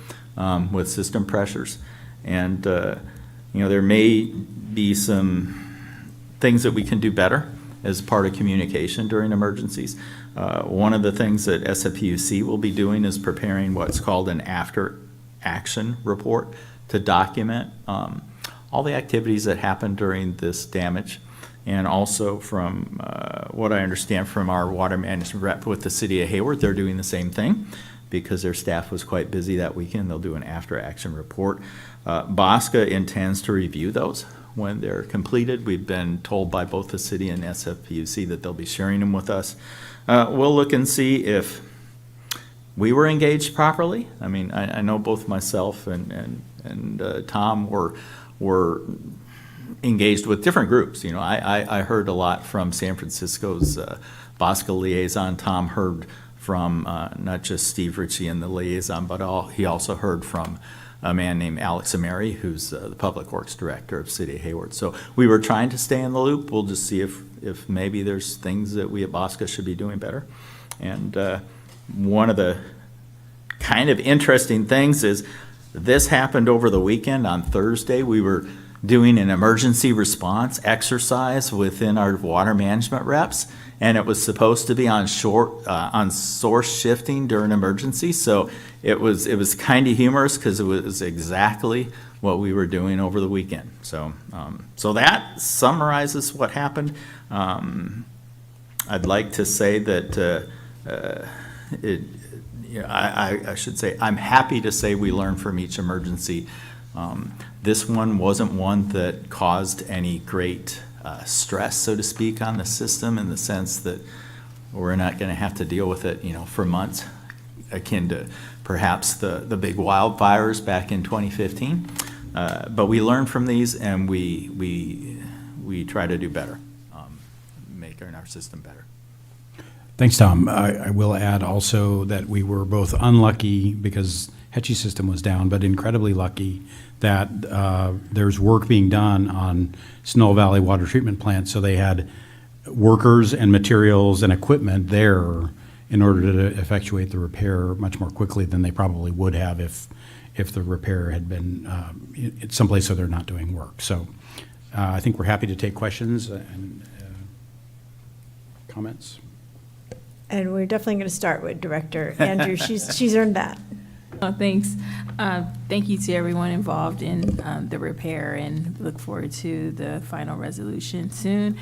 with system pressures. And, there may be some things that we can do better as part of communication during emergencies. One of the things that SFPUC will be doing is preparing what's called an after-action report to document all the activities that happened during this damage. And also from what I understand from our water management rep with the city of Hayward, they're doing the same thing because their staff was quite busy that weekend. They'll do an after-action report. BAWSCA intends to review those when they're completed. We've been told by both the city and SFPUC that they'll be sharing them with us. We'll look and see if we were engaged properly. I mean, I know both myself and Tom were engaged with different groups. I heard a lot from San Francisco's BAWSCA liaison. Tom heard from not just Steve Ritchie and the liaison, but he also heard from a man named Alex Ameri, who's the Public Works Director of City of Hayward. So we were trying to stay in the loop. We'll just see if maybe there's things that we at BAWSCA should be doing better. And one of the kind of interesting things is this happened over the weekend. On Thursday, we were doing an emergency response exercise within our water management reps, and it was supposed to be on source shifting during emergency. So it was kind of humorous because it was exactly what we were doing over the weekend. So so that summarizes what happened. I'd like to say that I should say I'm happy to say we learned from each emergency. This one wasn't one that caused any great stress, so to speak, on the system, in the sense that we're not going to have to deal with it, for months, akin to perhaps the big wildfires back in 2015. But we learned from these, and we try to do better, make our system better. Thanks, Tom. I will add also that we were both unlucky because Hetchy system was down, but incredibly lucky that there's work being done on Snow Valley Water Treatment Plant, so they had workers and materials and equipment there in order to effectuate the repair much more quickly than they probably would have if the repair had been someplace where they're not doing work. So I think we're happy to take questions and comments. And we're definitely going to start with Director Andrew. She's earned that. Oh, thanks. Thank you to everyone involved in the repair, and look forward to the final resolution soon.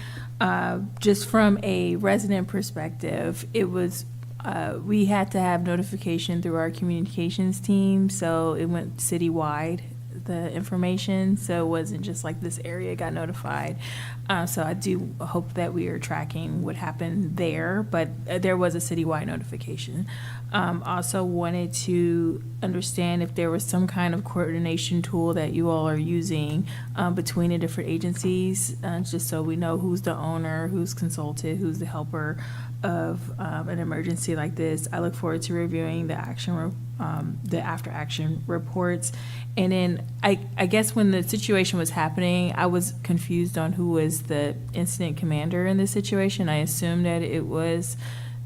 Just from a resident perspective, it was we had to have notification through our communications team, so it went citywide, the information, so it wasn't just like this area got notified. So I do hope that we are tracking what happened there, but there was a citywide notification. Also wanted to understand if there was some kind of coordination tool that you all are using between the different agencies, just so we know who's the owner, who's consulted, who's the helper of an emergency like this. I look forward to reviewing the after action reports. And then I guess when the situation was happening, I was confused on who was the incident commander in this situation. I assumed that it was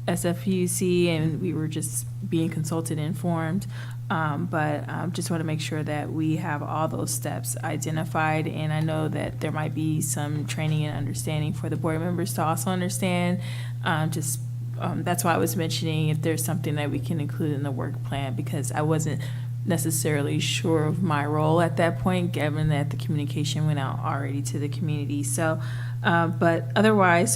SFPUC and we were just being consulted and informed. But just want to make sure that we have all those steps identified. And I know that there might be some training and understanding for the board members to also understand. That's why I was mentioning if there's something that we can include in the work plan, because I wasn't necessarily sure of my role at that point, given that the communication went out already to the community. So, but otherwise,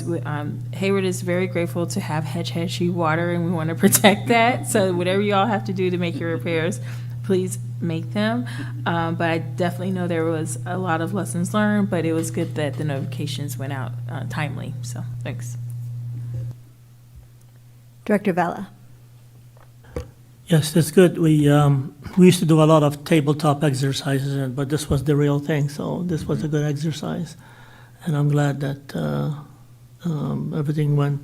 Hayward is very grateful to have Hetch Hetchy water, and we want to protect that. So whatever you all have to do to make your repairs, please make them. But I definitely know there was a lot of lessons learned, but it was good that the notifications went out timely. So thanks. Director Vela. Yes, that's good. We used to do a lot of tabletop exercises, but this was the real thing, so this was a good exercise. And I'm glad that everything went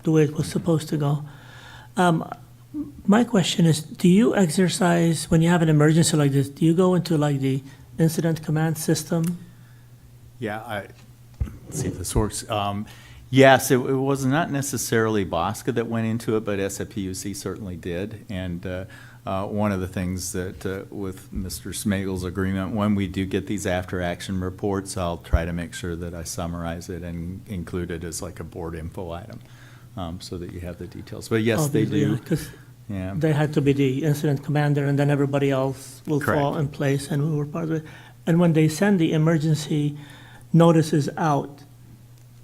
the way it was supposed to go. My question is, do you exercise, when you have an emergency like this, do you go into like the incident command system? Yeah, let's see if this works. Yes, it was not necessarily BAWSCA that went into it, but SFPUC certainly did. And one of the things that, with Mr. Smagel's agreement, when we do get these after-action reports, I'll try to make sure that I summarize it and include it as like a board info item, so that you have the details. But yes, they Obviously, do. Because Yeah. they had to be the incident commander, and then everybody else will fall Correct. in place, and we were part of it. And when they send the emergency notices out,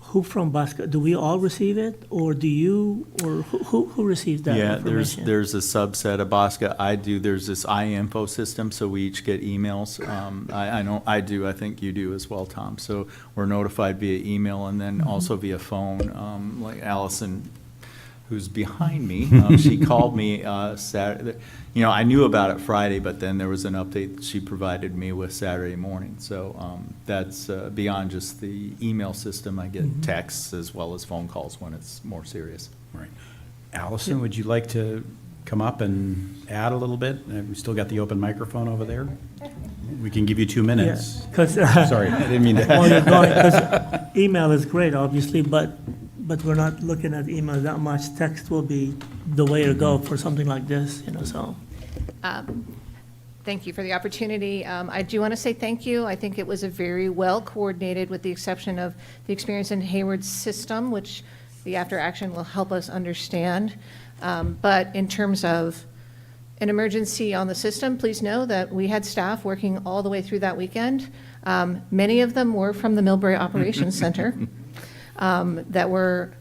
who from BAWSCA, do we all receive it, or do you, or who receives that Yeah, information? there's a subset of BAWSCA. I do, there's this iInfo system, so we each get emails. I know I do, I think you do as well, Tom. So we're notified via email and then also via phone. Like Allison, who's behind me, she called me Saturday. You know, I knew about it Friday, but then there was an update that she provided me with Saturday morning. So that's beyond just the email system. I get texts as well as phone calls when it's more serious. Right. Allison, would you like to come up and add a little bit? We still got the open microphone over there. We can give you 2 minutes. Because Sorry, I didn't mean to. well, you're going, 'cause email is great, obviously, but we're not looking at email that much. Text will be the way to go for something like this, you know, so. Thank you for the opportunity. I do want to say thank you. I think it was a very well coordinated, with the exception of the experience in Hayward's system, which the after action will help us understand. But in terms of an emergency on the system, please know that we had staff working all the way through that weekend. Many of them were from the Millbrae Operations Center that were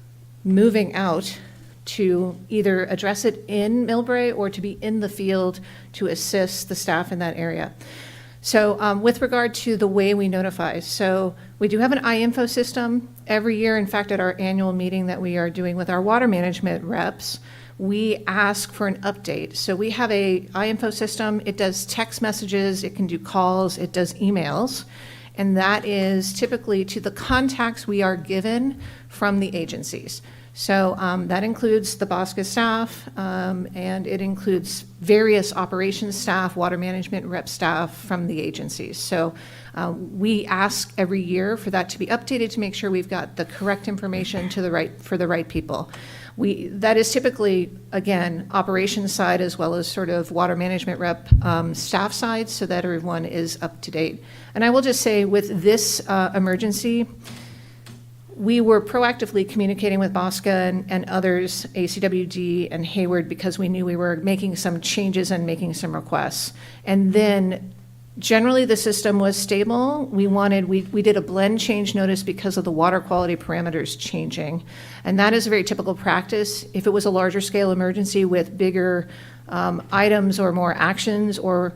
moving out to either address it in Millbrae or to be in the field to assist the staff in that area. So with regard to the way we notify, so we do have an iInfo system every year. In fact, at our annual meeting that we are doing with our water management reps, we ask for an update. So we have a iInfo system. It does text messages, it can do calls, it does emails. And that is typically to the contacts we are given from the agencies. So that includes the BAWSCA staff, and it includes various operations staff, water management rep staff from the agencies. So we ask every year for that to be updated to make sure we've got the correct information to for the right people. That is typically, again, operations side as well as sort of water management rep staff side, so that everyone is up to date. And I will just say, with this emergency, we were proactively communicating with BAWSCA and others, ACWD and Hayward, because we knew we were making some changes and making some requests. And then generally the system was stable. We did a blend change notice because of the water quality parameters changing. And that is a very typical practice. If it was a larger scale emergency with bigger items or more actions, or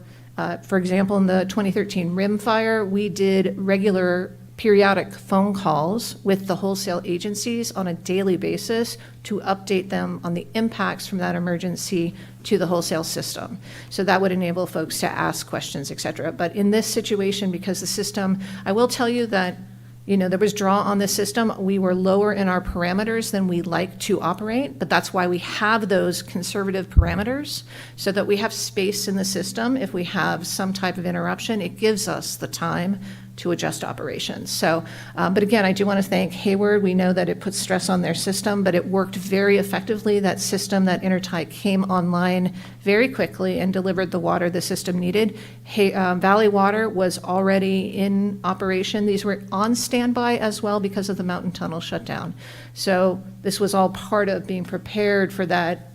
for example, in the 2013 rim fire, we did regular periodic phone calls with the wholesale agencies on a daily basis to update them on the impacts from that emergency to the wholesale system. So that would enable folks to ask questions, et cetera. But in this situation, because the system, I will tell you that, you know, there was draw on the system. We were lower in our parameters than we like to operate, but that's why we have those conservative parameters, so that we have space in the system. If we have some type of interruption, it gives us the time to adjust operations. So, but again, I do want to thank Hayward. We know that it puts stress on their system, but it worked very effectively. That system, that intertie, came online very quickly and delivered the water the system needed. Valley Water was already in operation. These were on standby as well because of the mountain tunnel shutdown. So this was all part of being prepared for that.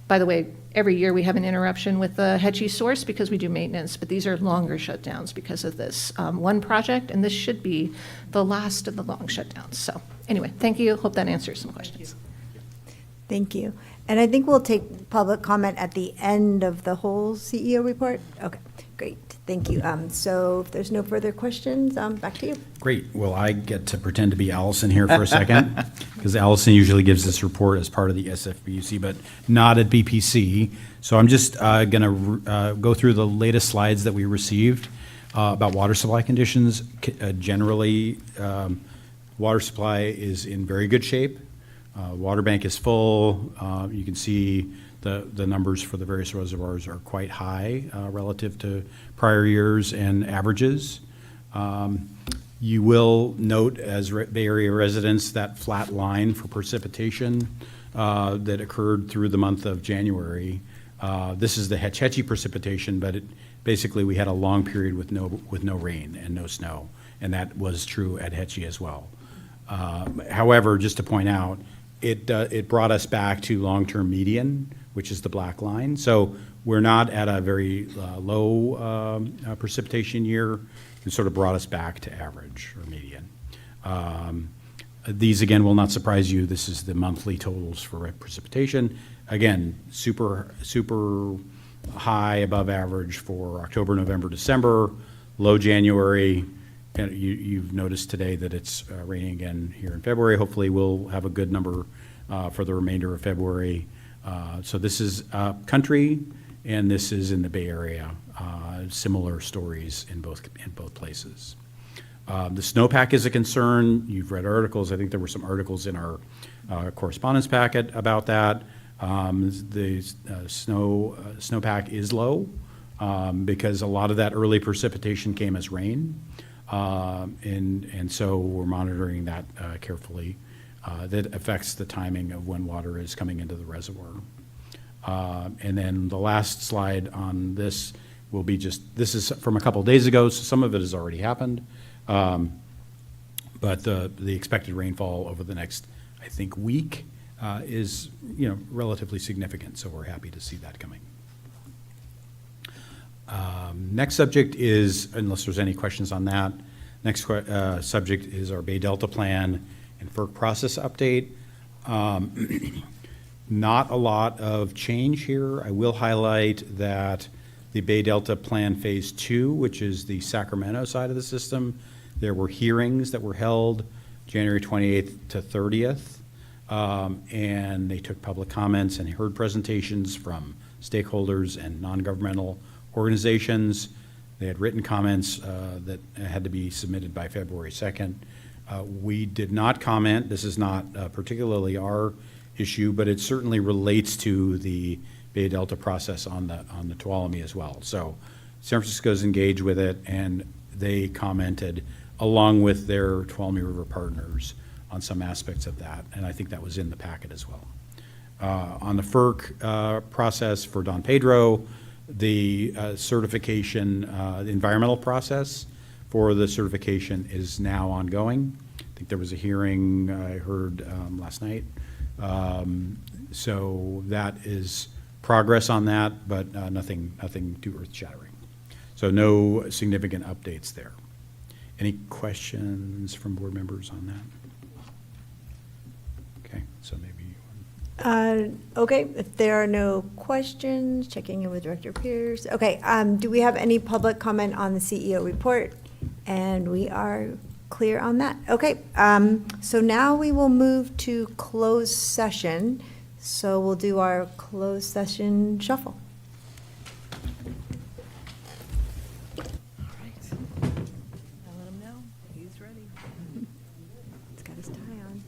By the way, every year we have an interruption with the Hetchy source because we do maintenance, but these are longer shutdowns because of this one project, and this should be the last of the long shutdowns. So anyway, thank you. Hope that answers some questions. Thank you. And I think we'll take public comment at the end of the whole CEO report. Okay, great. Thank you. So if there's no further questions, back to you. Great. Well, I get to pretend to be Allison here for a second, because Allison usually gives this report as part of the SFPUC, but not at BPC. So I'm just going to go through the latest slides that we received about water supply conditions. Generally, water supply is in very good shape. Water bank is full. You can see the numbers for the various reservoirs are quite high relative to prior years and averages. You will note as Bay Area residents that flat line for precipitation that occurred through the month of January. This is the Hetch Hetchy precipitation, but basically we had a long period with no rain and no snow, and that was true at Hetchy as well. However, just to point out, it brought us back to long-term median, which is the black line. So we're not at a very low precipitation year. It sort of brought us back to average or median. These, again, will not surprise you. This is the monthly totals for precipitation. Again, super high above average for October, November, December, low January. And you've noticed today that it's raining again here in February. Hopefully we'll have a good number for the remainder of February. So this is country, and this is in the Bay Area. Similar stories in both places. The snowpack is a concern. You've read articles. I think there were some articles in our correspondence packet about that. The snowpack is low because a lot of that early precipitation came as rain. And so we're monitoring that carefully. That affects the timing of when water is coming into the reservoir. And then the last slide on this will be this is from a couple of days ago, so some of it has already happened. But the expected rainfall over the next, I think, week is, relatively significant, so we're happy to see that coming. Next subject is, unless there's any questions on that, next subject is our Bay Delta Plan and FERC process update. Not a lot of change here. I will highlight that the Bay Delta Plan Phase 2, which is the Sacramento side of the system, there were hearings that were held January 28th to 30th, and they took public comments and heard presentations from stakeholders and non-governmental organizations. They had written comments that had to be submitted by February 2nd. We did not comment. This is not particularly our issue, but it certainly relates to the Bay Delta process on the Tuolumne as well. So San Francisco's engaged with it, and they commented along with their Tuolumne River partners on some aspects of that, and I think that was in the packet as well. On the FERC process for Don Pedro, the certification, the environmental process for the certification is now ongoing. I think there was a hearing I heard last night. So that is progress on that, but nothing too earth-shattering. So no significant updates there. Any questions from board members on that? Okay, so maybe. Okay, if there are no questions, checking in with Director Pierce. Okay, do we have any public comment on the CEO report? And we are clear on that. Okay, so now we will move to closed session. So we'll do our closed session shuffle. I'll let him know. He's ready. He's got his tie on.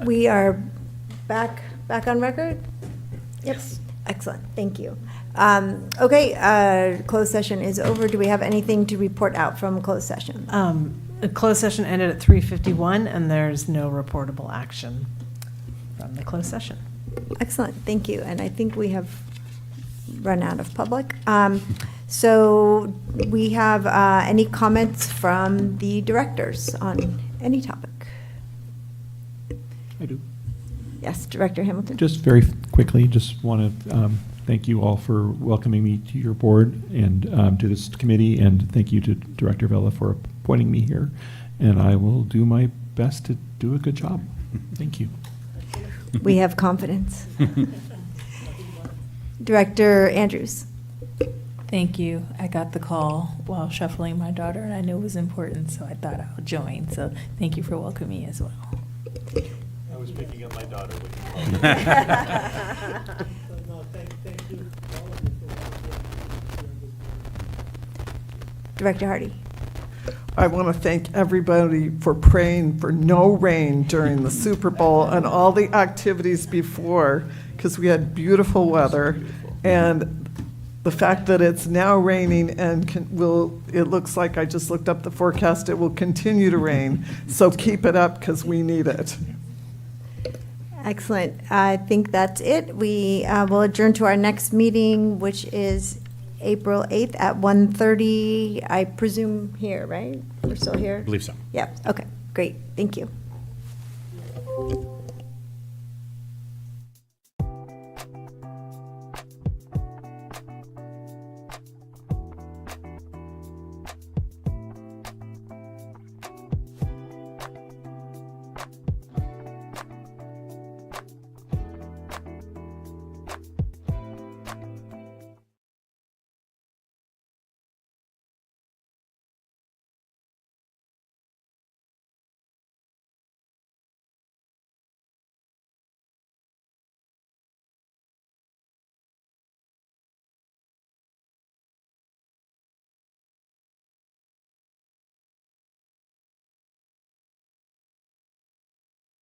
We are back on record? Yes. Excellent, thank you. Okay, closed session is over. Do we have anything to report out from closed session? The closed session ended at 3:51, and there's no reportable action from the closed session. Excellent, thank you. And I think we have run out of public. So we have any comments from the directors on any topic? I do. Yes, Director Hamilton? Just very quickly, just want to thank you all for welcoming me to your board and to this committee, and thank you to Director Vela for appointing me here. And I will do my best to do a good job. Thank you. We have confidence. Director Andrews? Thank you. I got the call while shuffling my daughter, and I knew it was important, so I thought I would join. So thank you for welcoming me as well. I was picking up my daughter. Director Hardy? I want to thank everybody for praying for no rain during the Super Bowl and all the activities before, because we had beautiful weather. And the fact that it's now raining and it looks like, I just looked up the forecast, it will continue to rain. So keep it up because we need it. Excellent. I think that's it. We will adjourn to our next meeting, which is April 8th at 1:30, I presume here, right? We're still here? I believe so. Yeah, okay, great, thank you.